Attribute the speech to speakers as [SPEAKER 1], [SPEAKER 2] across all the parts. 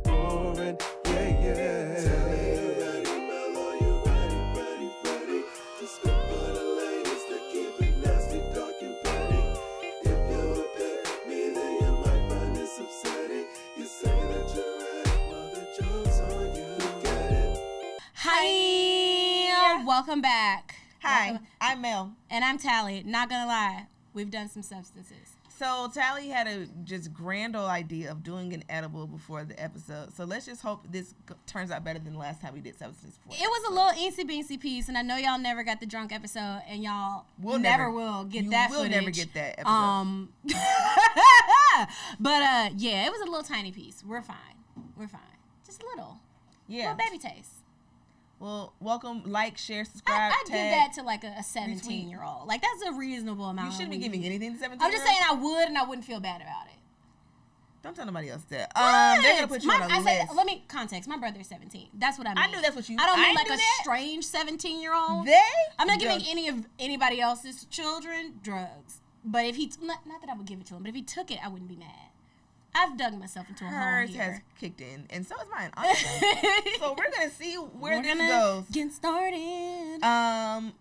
[SPEAKER 1] boring. Yeah, yeah. Talley, you ready, Mellow? You ready? To spit for the ladies that keep it nasty, dark and petty. If you pick me, then you might find this upsetting. You say that you're ready, well the joke's on you. Get it?
[SPEAKER 2] Hi, welcome back.
[SPEAKER 3] Hi, I'm Mel.
[SPEAKER 2] And I'm Talley. Not gonna lie, we've done some substances.
[SPEAKER 3] So Talley had a just grand old idea of doing an edible before the episode. So let's just hope this turns out better than the last time we did substances.
[SPEAKER 2] It was a little eensy beensy piece, and I know y'all never got the drunk episode, and y'all never will get that footage.
[SPEAKER 3] You will never get that episode.
[SPEAKER 2] But yeah, it was a little tiny piece. We're fine. Just a little.
[SPEAKER 3] Yeah.
[SPEAKER 2] Little baby taste.
[SPEAKER 3] Well, welcome, like, share, subscribe,
[SPEAKER 2] I'd give that to like a 17-year-old. Like, that's a reasonable amount.
[SPEAKER 3] You shouldn't be giving anything to 17-year-olds.
[SPEAKER 2] I'm just saying I would, and I wouldn't feel bad about it.
[SPEAKER 3] Don't tell nobody else that. They're going to put you on a list.
[SPEAKER 2] Let me context. My brother's 17. That's what I mean.
[SPEAKER 3] I knew that's what you...
[SPEAKER 2] I don't mean like a strange 17-year-old. I'm not giving anybody else's children drugs. But if he... Not that I would give it to him, but if he took it, I wouldn't be mad. I've dug myself into a hole here.
[SPEAKER 3] Hers has kicked in, and so is mine. So we're going to see where this goes.
[SPEAKER 2] Get started.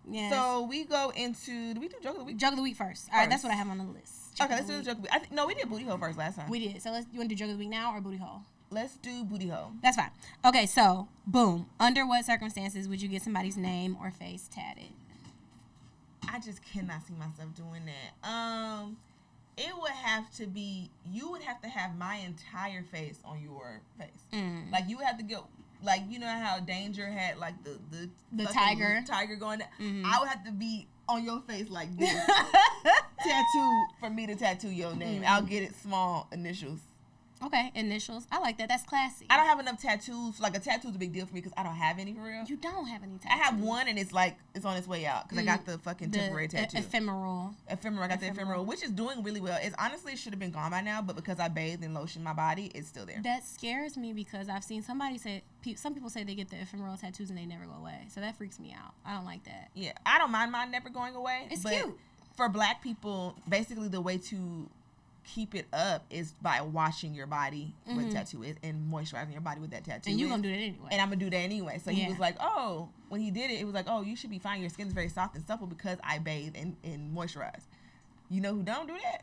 [SPEAKER 3] Yes. So we go into... Do we do Joke of the Week?
[SPEAKER 2] Joke of the Week first. All right, that's what I have on the list.
[SPEAKER 3] Okay, let's do the Joke of the Week. No, we did Booty Hole first last time.
[SPEAKER 2] We did. So you want to do Joke of the Week now or Booty Hole?
[SPEAKER 3] Let's do Booty Hole.
[SPEAKER 2] That's fine. Okay, so, boom. Under what circumstances would you get somebody's name or face tatted?
[SPEAKER 3] I just cannot see myself doing that. It would have to be, you would have to have my entire face on your face. Like, you would have to go, like, you know how Danger had, like, the tiger going down? I would have to be on your face like this. Tattoo, for me to tattoo your name. I'll get it small initials.
[SPEAKER 2] Okay, initials. I like that. That's classy.
[SPEAKER 3] I don't have enough tattoos. Like, a tattoo's a big deal for me because I don't have any for real.
[SPEAKER 2] You don't have any tattoos.
[SPEAKER 3] I have one, and it's like, it's on its way out because I got the fucking temporary tattoo.
[SPEAKER 2] Ephemeral.
[SPEAKER 3] I got the ephemeral, which is doing really well. It honestly should have been gone by now, but because I bathed and lotioned my body, it's still there.
[SPEAKER 2] That scares me because I've seen somebody say, some people say they get the ephemeral tattoos and they never go away. So that freaks me out. I don't like that.
[SPEAKER 3] Yeah, I don't mind mine never going away.
[SPEAKER 2] It's cute.
[SPEAKER 3] For black people, basically the way to keep it up is by washing your body with a tattoo and moisturizing your body with that tattoo.
[SPEAKER 2] And you're going to do that anyway.
[SPEAKER 3] And I'm going to do that anyway. So he was like, oh, when he did it was like, oh, you should be fine. Your skin's very soft and supple because I bathe and moisturize. You know who don't do that?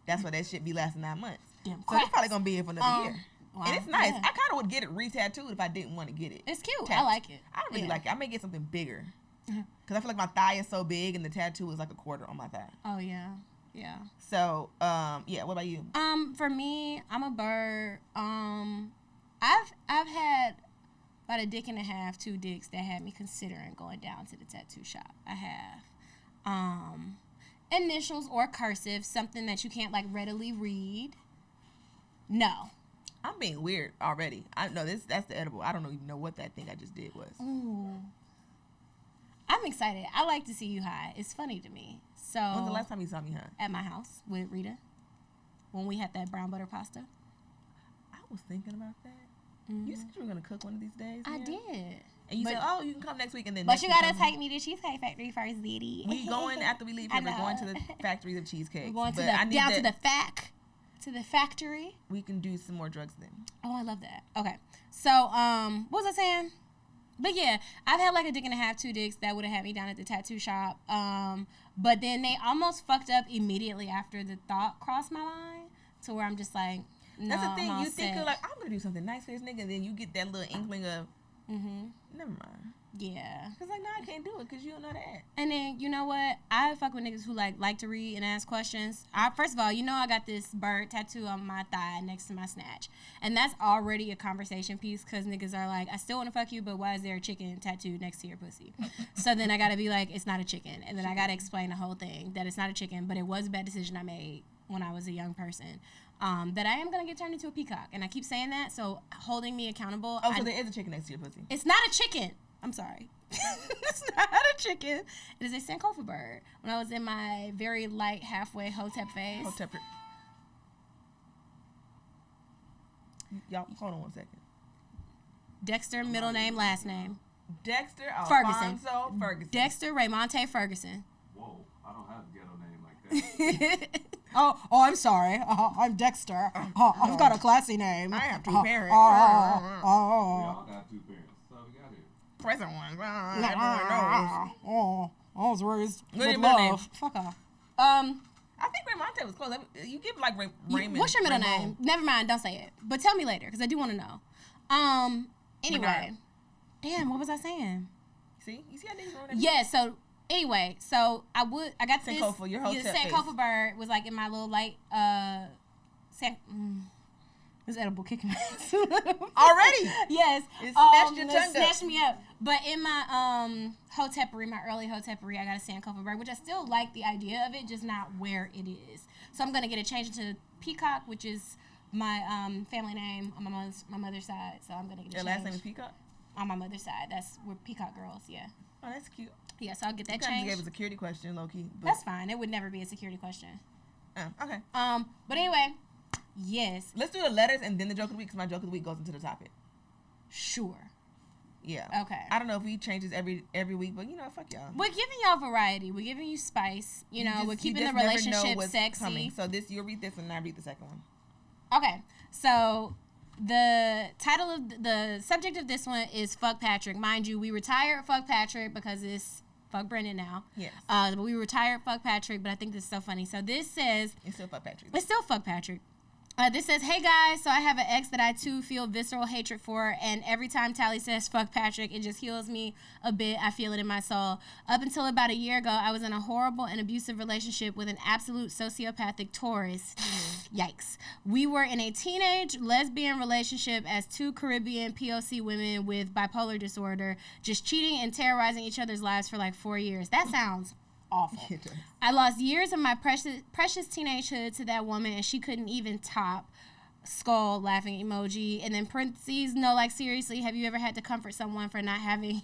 [SPEAKER 3] That's why that shit be lasting 9 months.
[SPEAKER 2] Damn,
[SPEAKER 3] so it's probably going to be here for another year.
[SPEAKER 2] Wow.
[SPEAKER 3] And it's nice. I kind of would get it re-tattooed if I didn't want to get it.
[SPEAKER 2] It's cute. I like it.
[SPEAKER 3] I don't really like it. I may get something bigger. Because I feel like my thigh is so big and the tattoo is like a quarter on my thigh.
[SPEAKER 2] Oh, yeah. Yeah.
[SPEAKER 3] So, yeah, what about you?
[SPEAKER 2] For me, I'm a bird. I've had about a dick and a half, 2 dicks that had me considering going down to the tattoo shop. I have. Initials or cursive, something that you can't like readily read. No.
[SPEAKER 3] I'm being weird already. I know that's the edible. I don't even know what that thing I just did was.
[SPEAKER 2] Ooh. I'm excited. I like to see you high. It's funny to me. So
[SPEAKER 3] when's the last time you saw me high?
[SPEAKER 2] At my house with Rita. When we had that brown butter pasta.
[SPEAKER 3] I was thinking about that. You said you were going to cook one of these days.
[SPEAKER 2] I did.
[SPEAKER 3] And you said, oh, you can come next week. And then
[SPEAKER 2] but you got to take me to Cheesecake Factory first, Diddy.
[SPEAKER 3] We going after we leave here. We're going to the factories of cheesecake.
[SPEAKER 2] We're going to to the factory.
[SPEAKER 3] We can do some more drugs then.
[SPEAKER 2] Oh, I love that. Okay. So, what was I saying? But yeah, I've had like a dick and a half, 2 dicks that would have had me down at the tattoo shop. But then they almost fucked up immediately after the thought crossed my mind to where I'm just like, no,
[SPEAKER 3] that's the thing.
[SPEAKER 2] I'm
[SPEAKER 3] you think you're like, I'm going to do something nice for this nigga. And then you get that little inkling of, never mind.
[SPEAKER 2] Yeah.
[SPEAKER 3] Because like, no, I can't do it because you don't know that.
[SPEAKER 2] And then, you know what? I fuck with niggas who like to read and ask questions. First of all, you know I got this bird tattoo on my thigh next to my snatch. And that's already a conversation piece because niggas are like, I still want to fuck you, but why is there a chicken tattooed next to your pussy? So then I got to be like, it's not a chicken. And then I got to explain the whole thing that it's not a chicken, but it was a bad decision I made when I was a young person. That I am going to get turned into a peacock. And I keep saying that, so holding me accountable.
[SPEAKER 3] Oh, so there is a chicken next to your pussy.
[SPEAKER 2] It's not a chicken. I'm sorry. It's not a chicken. It is a Sankofa bird. When I was in my very light halfway Hotep phase.
[SPEAKER 3] Y'all, hold on 1 second.
[SPEAKER 2] Dexter, middle name, last name.
[SPEAKER 3] Dexter
[SPEAKER 2] Ferguson.
[SPEAKER 3] Ferguson.
[SPEAKER 2] Dexter Raymonte Ferguson.
[SPEAKER 4] Whoa, I don't have a ghetto name like that.
[SPEAKER 2] Oh, I'm sorry. I'm Dexter. I've got a classy name.
[SPEAKER 3] I have two parents.
[SPEAKER 4] We all got 2 parents. So we got here.
[SPEAKER 3] Present ones. Everyone knows.
[SPEAKER 2] I was raised
[SPEAKER 3] What
[SPEAKER 2] with
[SPEAKER 3] your middle name?
[SPEAKER 2] love. Fuck off.
[SPEAKER 3] I think Ramonte was close. You give like Raymond.
[SPEAKER 2] What's your middle
[SPEAKER 3] Ramon.
[SPEAKER 2] name? Never mind. Don't say it. But tell me later, because I do want to know. Anyway.
[SPEAKER 3] Bernard.
[SPEAKER 2] Damn, what was I saying?
[SPEAKER 3] See? You see how niggas going
[SPEAKER 2] Yeah, so anyway, so I got this.
[SPEAKER 3] Sankofa, your Hotep face.
[SPEAKER 2] Sankofa bird was like in my little light, this edible kicking my ass.
[SPEAKER 3] Already?
[SPEAKER 2] Yes.
[SPEAKER 3] It snatched your tongue up.
[SPEAKER 2] Snatched me up. But in my hotepery, my early hotepery, I got a Sankofa bird, which I still like the idea of it, just not where it is. So I'm gonna get it changed into Peacock, which is my family name on my mother's side. So I'm gonna get it changed.
[SPEAKER 3] Your last name is Peacock?
[SPEAKER 2] On my mother's side. We're Peacock girls, yeah.
[SPEAKER 3] Oh, that's cute.
[SPEAKER 2] Yeah, so I'll get that
[SPEAKER 3] You kind of
[SPEAKER 2] changed.
[SPEAKER 3] gave a security question, low-key. But,
[SPEAKER 2] That's fine. It would never be a security question.
[SPEAKER 3] okay.
[SPEAKER 2] But anyway, yes,
[SPEAKER 3] Let's do the letters and then the joke of the week, because my joke of the week goes into the topic.
[SPEAKER 2] sure.
[SPEAKER 3] Yeah.
[SPEAKER 2] Okay.
[SPEAKER 3] I don't know if we change this every week, but fuck y'all.
[SPEAKER 2] We're giving y'all variety. We're giving you spice. We're keeping the relationship sexy.
[SPEAKER 3] Coming. So you'll read this and I read the second one.
[SPEAKER 2] Okay, so the title of the subject of this one is Fuck Patrick. Mind you, we retired Fuck Patrick because it's Fuck Brendan now.
[SPEAKER 3] Yes.
[SPEAKER 2] But we retired Fuck Patrick, but I think this is so funny. So this says,
[SPEAKER 3] It's still fuck Patrick.
[SPEAKER 2] it's still Fuck Patrick. This says, hey guys, so I have an ex that I too feel visceral hatred for, and every time Talley says fuck Patrick, it just heals me a bit. I feel it in my soul. Up until about a year ago, I was in a horrible and abusive relationship with an absolute sociopathic Taurus. Yikes. We were in a teenage lesbian relationship as 2 Caribbean POC women with bipolar disorder, just cheating and terrorizing each other's lives for like 4 years. That sounds awful.
[SPEAKER 3] It does.
[SPEAKER 2] I lost years of my precious teenagehood to that woman, and she couldn't even top skull laughing emoji. And then parentheses, no, like seriously, have you ever had to comfort someone for not having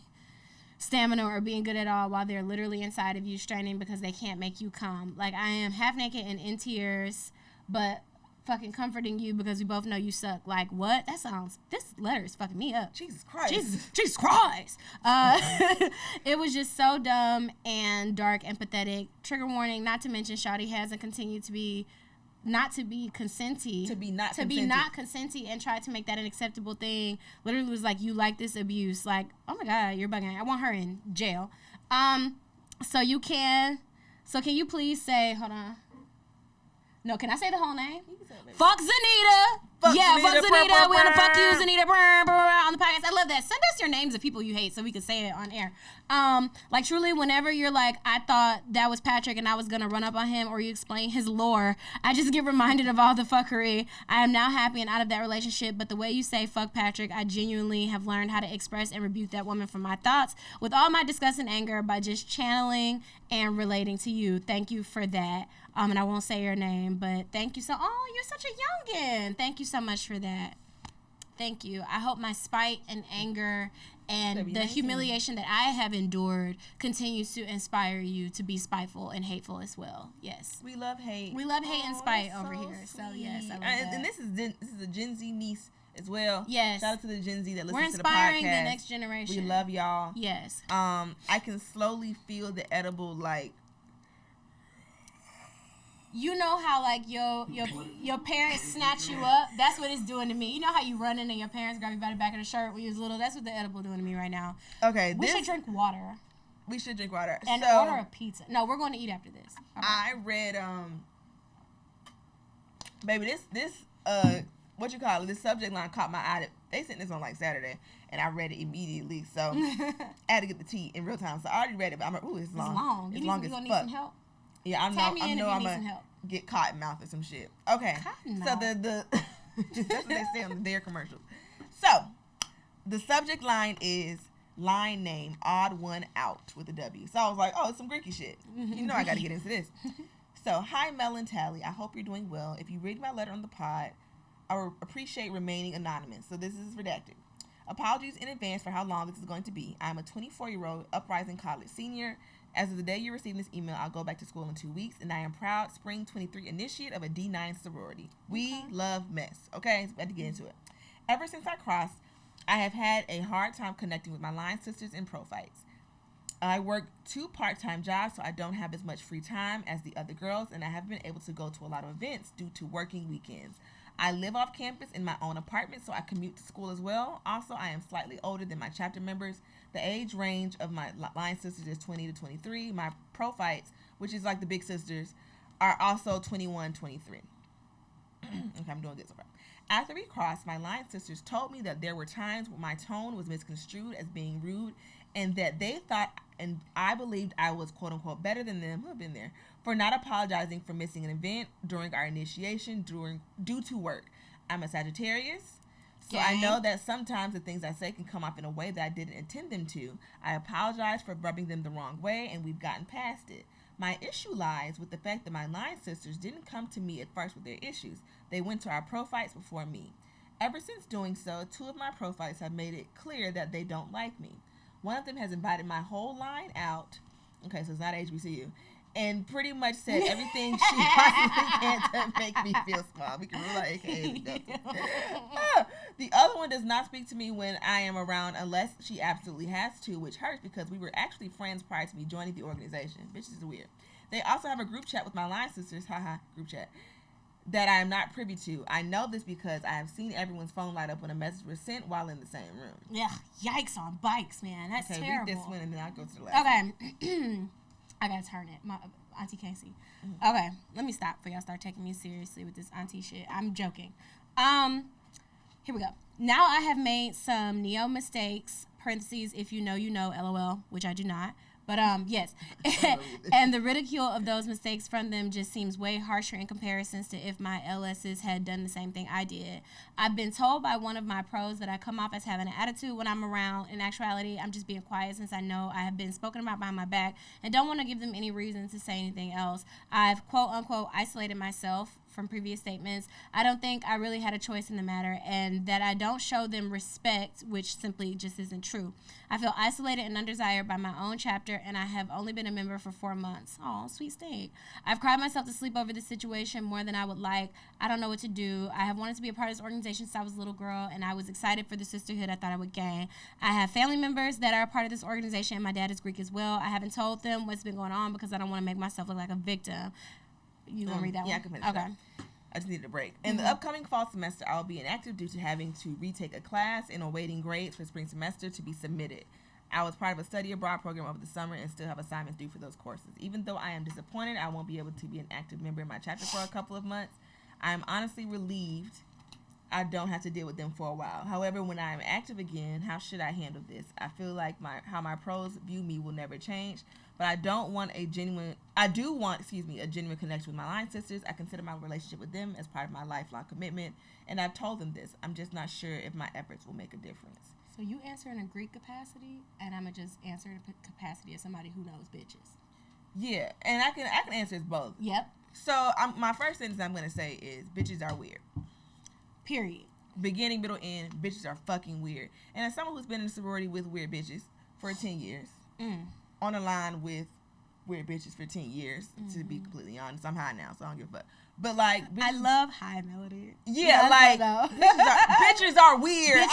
[SPEAKER 2] stamina or being good at all while they're literally inside of you straining because they can't make you come? Like, I am half naked and in tears, but fucking comforting you because we both know you suck. Like, what? This letter is fucking me up.
[SPEAKER 3] Jesus Christ.
[SPEAKER 2] Jesus Christ. It was just so dumb and dark and pathetic. Trigger warning, not to mention Shawty hasn't continued to be not consenty and tried to make that an acceptable thing. Literally was like, you like this abuse. Like, oh my God, you're bugging. I want her in jail. Can you please say, hold on. No, can I say the whole name? Fuck Zanita. Fuck Zanita. We want to fuck you, Zanita. On the podcast. I love that. Send us your names of people you hate so we can say it on air. Like, truly, whenever you're like, I thought that was Patrick and I was going to run up on him, or you explain his lore, I just get reminded of all the fuckery. I am now happy and out of that relationship, but the way you say fuck Patrick, I genuinely have learned how to express and rebuke that woman from my thoughts with all my disgust and anger by just channeling and relating to you. Thank you for that. And I won't say your name, but thank you. Oh, you're such a youngin'. Thank you so much for that. Thank you. I hope my spite and anger and the humiliation that I have endured continues to inspire you to be spiteful and hateful as well. Yes.
[SPEAKER 3] We love hate.
[SPEAKER 2] We love hate and spite over here.
[SPEAKER 3] Sweet.
[SPEAKER 2] So, yes, I love that.
[SPEAKER 3] And this is a Gen Z niece as well.
[SPEAKER 2] Yes.
[SPEAKER 3] Shout out to the Gen Z that listens to the podcast.
[SPEAKER 2] We're inspiring the next generation.
[SPEAKER 3] We love y'all.
[SPEAKER 2] Yes.
[SPEAKER 3] I can slowly feel the edible, like,
[SPEAKER 2] you know how like your parents snatch you up? That's what it's doing to me. You know how you run in and your parents grab you by the back of the shirt when you was little? That's what the edible doing to me right now.
[SPEAKER 3] Okay.
[SPEAKER 2] We should drink water.
[SPEAKER 3] We should drink water.
[SPEAKER 2] And order a pizza. No, we're going to eat after this. Okay.
[SPEAKER 3] I read baby, this what you call it? This subject line caught my eye. They sent this on like Saturday, and I read it immediately. So I had to get the tea in real time. So I already read it, but I'm it's long. It's long as fuck.
[SPEAKER 2] Need some help?
[SPEAKER 3] Yeah, I know I'm gonna get cotton mouth or some shit. Okay. So the that's what they say on their commercials. So the subject line is line name, odd one out with a W. So I was like, oh, it's some Greeky shit. You know I gotta get into this. So, hi Mel and Talley. I hope you're doing well. If you read my letter on the pod, I would appreciate remaining anonymous. So this is redacted. Apologies in advance for how long this is going to be. I'm a 24-year-old uprising college senior. As of the day you receive this email, I'll go back to school in 2 weeks, and I am proud Spring 23 initiate of a D9 sorority. We love mess. Okay, so we had to get into it. Ever since I crossed, I have had a hard time connecting with my line sisters in pro fights. I work 2 part-time jobs, so I don't have as much free time as the other girls, and I haven't been able to go to a lot of events due to working weekends. I live off campus in my own apartment, so I commute to school as well. Also, I am slightly older than my chapter members. The age range of my line sisters is 20 to 23. My prophytes, which is like the big sisters, are also 21, 23. Okay, I'm doing good so far. After we crossed, my line sisters told me that there were times where my tone was misconstrued as being rude, and that they thought and I believed I was quote-unquote better than them, who have been there, for not apologizing for missing an event during our initiation due to work. I'm a Sagittarius, so I know that sometimes the things I say can come off in a way that I didn't intend them to. I apologize for rubbing them the wrong way, and we've gotten past it. My issue lies with the fact that my line sisters didn't come to me at first with their issues. They went to our prophytes before me. Ever since doing so, 2 of my prophytes have made it clear that they don't like me. One of them has invited my whole line out. Okay, so it's not HBCU. And pretty much said everything she possibly can to make me feel small. We can rule out AKA. The other one does not speak to me when I am around unless she absolutely has to, which hurts because we were actually friends prior to me joining the organization. Bitches is weird. They also have a group chat with my line sisters, group chat, that I am not privy to. I know this because I have seen everyone's phone light up when a message was sent while in the same room.
[SPEAKER 2] Yeah, yikes on bikes, man. That's terrible.
[SPEAKER 3] Read this one and then I'll go to the last one.
[SPEAKER 2] Okay. I gotta turn it. My auntie can't see. Okay, let me stop before y'all start taking me seriously with this auntie shit. I'm joking. Here we go. Now I have made some neo mistakes, parentheses, if you know, you know, LOL, which I do not. But, yes. And the ridicule of those mistakes from them just seems way harsher in comparisons to if my LSs had done the same thing I did. I've been told by one of my pros that I come off as having an attitude when I'm around. In actuality, I'm just being quiet since I know I have been spoken about behind my back and don't want to give them any reason to say anything else. I've, quote, unquote, isolated myself from previous statements. I don't think I really had a choice in the matter, and that I don't show them respect, which simply just isn't true. I feel isolated and undesired by my own chapter, and I have only been a member for 4 months. Oh, sweet state. I've cried myself to sleep over this situation more than I would like. I don't know what to do. I have wanted to be a part of this organization since I was a little girl, and I was excited for the sisterhood I thought I would gain. I have family members that are a part of this organization, and my dad is Greek as well. I haven't told them what's been going on because I don't want to make myself look like a victim. You want to read that one?
[SPEAKER 3] Yeah, I can finish
[SPEAKER 2] Okay.
[SPEAKER 3] that. I just needed a break. In the upcoming fall semester, I will be inactive due to having to retake a class and awaiting grades for spring semester to be submitted. I was part of a study abroad program over the summer and still have assignments due for those courses. Even though I am disappointed I won't be able to be an active member in my chapter for a couple of months, I am honestly relieved I don't have to deal with them for a while. However, when I am active again, how should I handle this? I feel like how my pros view me will never change, but I do want a genuine connection with my line sisters. I consider my relationship with them as part of my lifelong commitment, and I've told them this. I'm just not sure if my efforts will make a difference.
[SPEAKER 2] So you answer in a Greek capacity, and I'm going to just answer in a capacity of somebody who knows bitches.
[SPEAKER 3] Yeah, and I can answer as both.
[SPEAKER 2] Yep.
[SPEAKER 3] So my first sentence I'm going to say is bitches are weird.
[SPEAKER 2] Period.
[SPEAKER 3] Beginning, middle, end, bitches are fucking weird. And as someone who's been in a sorority with weird bitches for 10 years, on the line with weird bitches for 10 years, to be completely honest, I'm high now, so I don't give a fuck. But like, bitches,
[SPEAKER 2] I love high melody.
[SPEAKER 3] Yeah, like bitches are weird.
[SPEAKER 2] Weird.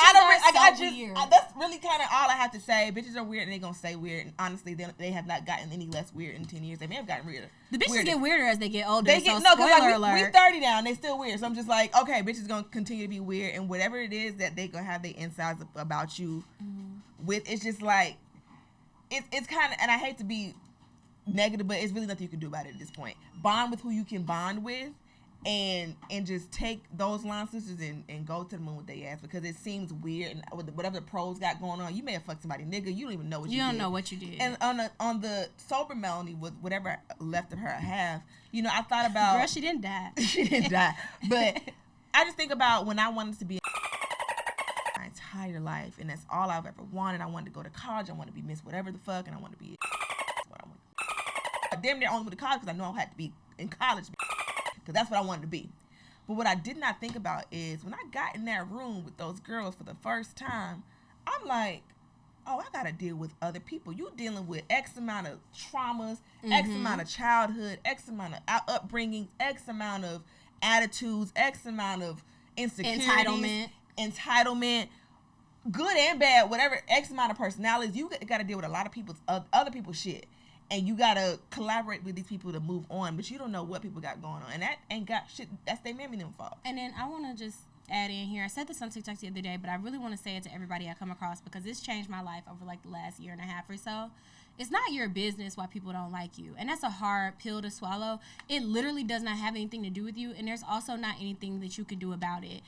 [SPEAKER 3] That's really kind of all I have to say. Bitches are weird, and they're gonna stay weird. And honestly, they have not gotten any less weird in 10 years. They may have gotten weirder.
[SPEAKER 2] The bitches get weirder as they get older.
[SPEAKER 3] They get
[SPEAKER 2] so
[SPEAKER 3] because
[SPEAKER 2] spoiler
[SPEAKER 3] like, we
[SPEAKER 2] alert.
[SPEAKER 3] 30 now, and they still weird. So I'm just like, okay, bitches gonna continue to be weird, and whatever it is that they gonna have their insides about you with, it's just like, it's kind of, and I hate to be negative, but it's really nothing you can do about it at this point. Bond with who you can bond with, and just take those line sisters and go to the moon with their ass, because it seems weird, and with whatever the pros got going on, you may have fucked somebody, nigga, you don't even know what you did.
[SPEAKER 2] You don't know what you did.
[SPEAKER 3] And on the sober Melanie, with whatever left of her I have, you know, I thought about,
[SPEAKER 2] girl, she didn't die.
[SPEAKER 3] She didn't die, but I just think about when I wanted to be my entire life, and that's all I've ever wanted. I wanted to go to college, I wanted to be Miss whatever the fuck, and I wanted to be what I wanted. Damn near only went to college because I know I had to be in college, because that's what I wanted to be. But what I did not think about is when I got in that room with those girls for the first time, I'm like, oh, I gotta deal with other people. You dealing with X amount of traumas, X amount of childhood, X amount of upbringing, X amount of attitudes, X amount of insecurity, entitlement. good and bad, whatever X amount of personalities, you got to deal with a lot of people's other people's shit, and you got to collaborate with these people to move on. But you don't know what people got going on, and that ain't got shit. That's their mammy them fault.
[SPEAKER 2] And then I want to just add in here. I said this on TikTok the other day, but I really want to say it to everybody I come across because it's changed my life over like the last year and a half or so. It's not your business why people don't like you. And that's a hard pill to swallow. It literally does not have anything to do with you. And there's also not anything that you can do about it.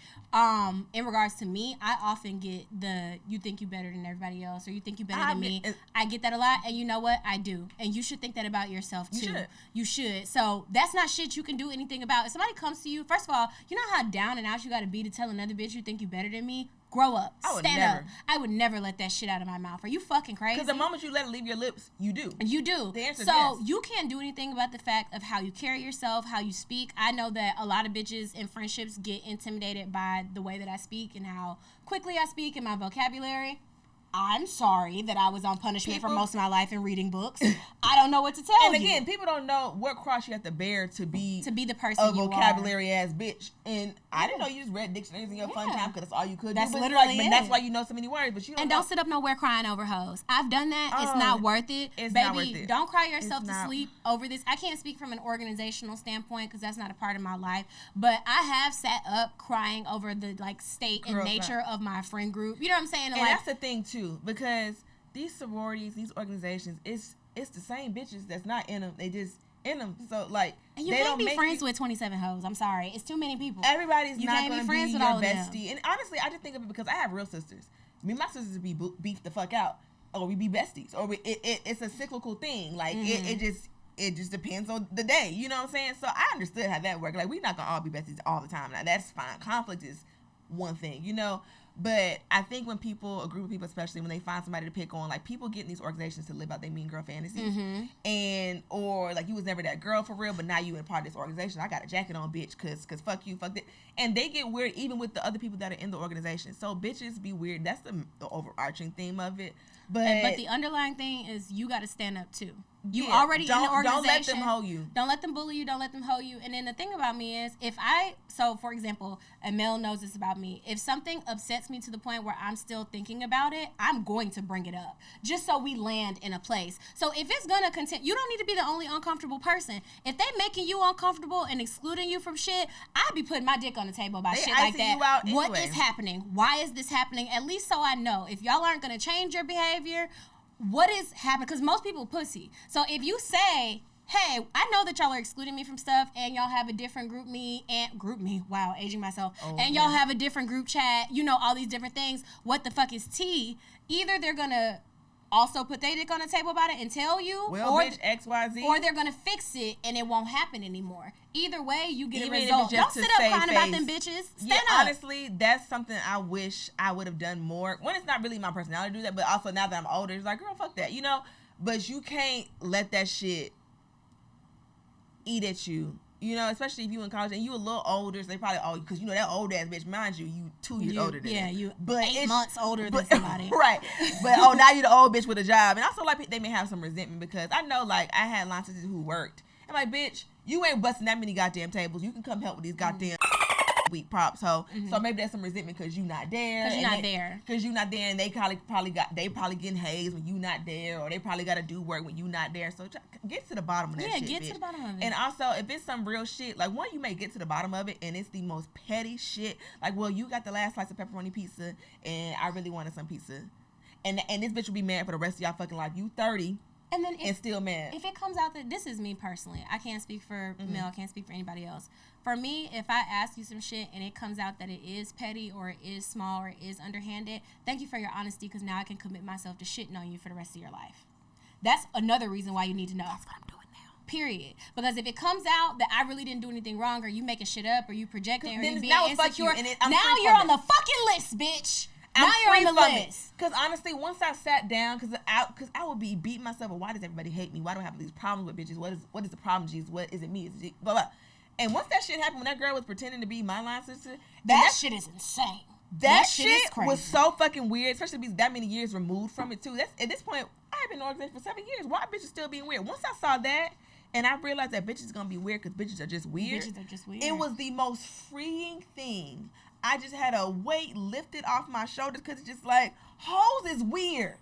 [SPEAKER 2] In regards to me, I often get you think you better than everybody else or you think you better than me. I get that a lot. And you know what? I do. And you should think that about yourself too. You should. So that's not shit you can do anything about. If somebody comes to you, first of all, you know how down and out you got to be to tell another bitch you think you better than me? Grow up. Stand up. I would never let that shit out of my mouth. Are you fucking crazy?
[SPEAKER 3] Because the moment you let it leave your lips, you do.
[SPEAKER 2] You do.
[SPEAKER 3] The answer is
[SPEAKER 2] yes.
[SPEAKER 3] yes.
[SPEAKER 2] You can't do anything about the fact of how you carry yourself, how you speak. I know that a lot of bitches in friendships get intimidated by the way that I speak and how quickly I speak and my vocabulary. I'm sorry that I was on punishment for most of my life in reading books. I don't know what to tell you.
[SPEAKER 3] And again, people don't know what cross you have to bear to be
[SPEAKER 2] the person
[SPEAKER 3] a
[SPEAKER 2] you are.
[SPEAKER 3] vocabulary ass bitch. And I didn't know you just read dictionaries in your fun time because that's all you could
[SPEAKER 2] that's
[SPEAKER 3] do.
[SPEAKER 2] Literally
[SPEAKER 3] but that's why you know so many words. But you don't
[SPEAKER 2] and
[SPEAKER 3] know.
[SPEAKER 2] Don't sit up nowhere crying over hoes. I've done that. It's not worth it.
[SPEAKER 3] It's
[SPEAKER 2] Baby,
[SPEAKER 3] not worth it.
[SPEAKER 2] Don't cry yourself to sleep over this. I can't speak from an organizational standpoint because that's not a part of my life. But I have sat up crying over the like state and nature of my friend group. You know what I'm saying?
[SPEAKER 3] And like, that's the thing too, because these sororities, these organizations, it's the same bitches that's not in them. They just in them. So like,
[SPEAKER 2] and you can't be friends with 27 hoes. I'm sorry, it's too many people.
[SPEAKER 3] Everybody's not going to be your
[SPEAKER 2] all
[SPEAKER 3] bestie. And honestly, I just think of it because I have real sisters. Me and my sisters be beefed the fuck out, or we be besties, or it's a cyclical thing. Like it just depends on the day. You know what I'm saying? So I understood how that worked. Like we're not gonna all be besties all the time. Now that's fine. Conflict is one thing, you know. But I think when a group of people, especially when they find somebody to pick on, like people get in these organizations to live out their mean girl fantasies, or like you was never that girl for real, but now you in part of this organization. I got a jacket on, bitch, cause fuck you, fuck that, and they get weird even with the other people that are in the organization. So bitches be weird. That's the overarching theme of it. But
[SPEAKER 2] the underlying thing is you got to stand up too. You already in the organization.
[SPEAKER 3] Don't let them hoe you.
[SPEAKER 2] Don't let them bully you. Don't let them hoe you. And then the thing about me is, for example, and Mel knows this about me. If something upsets me to the point where I'm still thinking about it, I'm going to bring it up just so we land in a place. So if it's gonna continue, you don't need to be the only uncomfortable person. If they making you uncomfortable and excluding you from shit, I'd be putting my dick on the table by shit like that. What is happening? Why is this happening? At least so I know. If y'all aren't gonna change your behavior, what is happening? Because most people pussy. So if you say, hey, I know that y'all are excluding me from stuff and y'all have a different group me, wow, aging myself, and y'all have a different group chat, you know, all these different things, what the fuck is tea? Either they're gonna also put their dick on the table about it and tell you,
[SPEAKER 3] bitch, XYZ,
[SPEAKER 2] or they're gonna fix it and it won't happen anymore. Either way, you get a result. Don't sit up crying about them bitches. Stand up.
[SPEAKER 3] Honestly, that's something I wish I would have done more. When it's not really my personality to do that, but also now that I'm older, it's like, girl, fuck that, you know? But you can't let that shit eat at you. You know, especially if you in college and you a little older, so they probably, because you know that old ass bitch, mind you 2 years older than them.
[SPEAKER 2] You 8 months older than somebody.
[SPEAKER 3] Right. But now you the old bitch with a job. And also like they may have some resentment because I know like I had line sisters who worked. I'm like, bitch, you ain't busting that many goddamn tables. You can come help with these goddamn week props. So maybe there's some resentment because you not there. Because you not there and they probably getting hazed when you not there, or they probably got to do work when you not there. So get to the bottom of that shit,
[SPEAKER 2] get
[SPEAKER 3] bitch.
[SPEAKER 2] To the bottom of it.
[SPEAKER 3] And also, if it's some real shit, like one, you may get to the bottom of it and it's the most petty shit. Like, well, you got the last slice of pepperoni pizza and I really wanted some pizza. And this bitch will be mad for the rest of y'all fucking life. You 30.
[SPEAKER 2] And then
[SPEAKER 3] still mad.
[SPEAKER 2] If it comes out that, this is me personally, I can't speak for Mel, I can't speak for anybody else. For me, if I ask you some shit and it comes out that it is petty or it is small or it is underhanded, thank you for your honesty, because now I can commit myself to shitting on you for the rest of your life. That's another reason why you need to know. That's what I'm doing now. Period. Because if it comes out that I really didn't do anything wrong, or you making shit up, or you projecting, or you being insecure, now you're on the fucking list, bitch. Now you're on the list.
[SPEAKER 3] Because honestly, once I sat down, because I would be beating myself, well, why does everybody hate me? Why do I have these problems with bitches? What is the problem, Jesus? What is it me? Is it blah, blah. And once that shit happened, when that girl was pretending to be my line sister,
[SPEAKER 2] that shit is insane.
[SPEAKER 3] That shit is crazy. Was so fucking weird, especially to be that many years removed from it too. That's at this point, I've been in the organization for 7 years. Why bitches still being weird? Once I saw that, and I realized that bitches gonna be weird because bitches are just weird.
[SPEAKER 2] Bitches are just weird.
[SPEAKER 3] It was the most freeing thing I just had a weight lifted off my shoulders because it's just like, hoes is weird.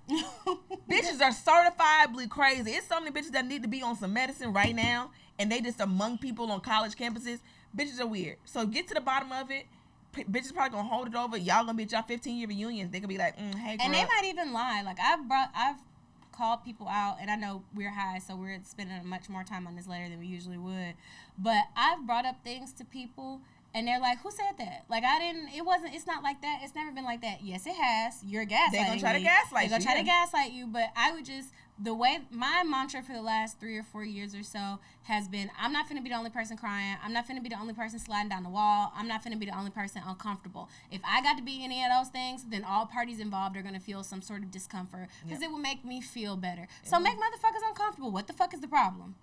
[SPEAKER 3] Bitches are certifiably crazy. It's so many bitches that need to be on some medicine right now, and they just among people on college campuses. Bitches are weird. So get to the bottom of it. Bitches probably gonna hold it over. Y'all gonna be at y'all 15-year reunions. They gonna be like, hey, girl.
[SPEAKER 2] And they might even lie. Like, I've called people out, and I know we're high, so we're spending much more time on this later than we usually would. But I've brought up things to people, and they're like, who said that? Like, it's not like that. It's never been like that. Yes, it has. You're gaslighting
[SPEAKER 3] They're going to try to
[SPEAKER 2] me.
[SPEAKER 3] gaslight you.
[SPEAKER 2] They're going to try to gaslight you, but I would just, the way, my mantra for the last 3 or 4 years or so has been, I'm not finna be the only person crying. I'm not finna be the only person sliding down the wall. I'm not finna be the only person uncomfortable. If I got to be any of those things, then all parties involved are going to feel some sort of discomfort because it will make me feel better. So make motherfuckers uncomfortable. What the fuck is the problem?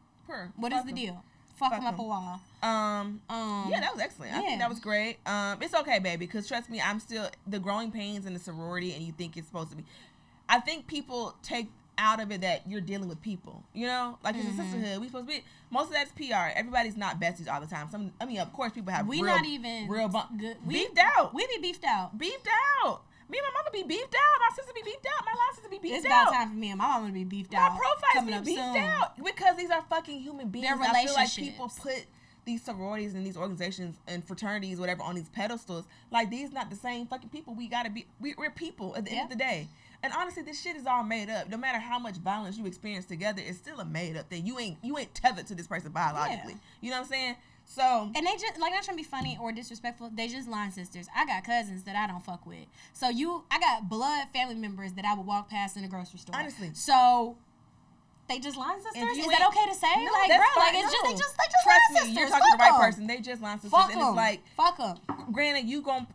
[SPEAKER 2] What is the deal? Fuck them up a wall.
[SPEAKER 3] Yeah, that was excellent. I think that was great. It's okay, baby, because trust me, I'm still the growing pains in the sorority, and you think it's supposed to be. I think people take out of it that you're dealing with people, you know, like it's a sisterhood. We supposed to be. Most of that's PR. Everybody's not besties all the time. Of course, people have
[SPEAKER 2] beefed out. We be beefed out.
[SPEAKER 3] Me and my mama be beefed out. My sister be beefed out. My last sister be beefed out.
[SPEAKER 2] It's about time for me and my mama to be beefed out.
[SPEAKER 3] My profiles be beefed out because these are fucking human beings.
[SPEAKER 2] They're relationships.
[SPEAKER 3] I feel like people put these sororities and these organizations and fraternities, whatever, on these pedestals. Like, these not the same fucking people. We gotta be. We're people at the end of the day. And honestly, this shit is all made up. No matter how much violence you experience together, it's still a made up thing. You ain't tethered to this person biologically. Yeah. You know what I'm saying? So,
[SPEAKER 2] and they just, like, not trying to be funny or disrespectful, they just line sisters. I got cousins that I don't fuck with. So I got blood family members that I would walk past in the grocery store.
[SPEAKER 3] Honestly.
[SPEAKER 2] So they just line sisters? Is that okay to say?
[SPEAKER 3] No,
[SPEAKER 2] like, bro, like, it's just, they just
[SPEAKER 3] Trust
[SPEAKER 2] line
[SPEAKER 3] me,
[SPEAKER 2] sisters.
[SPEAKER 3] you're talking to the right person. They just line sisters.
[SPEAKER 2] Fuck
[SPEAKER 3] and it's like,
[SPEAKER 2] fuck them.
[SPEAKER 3] Granted,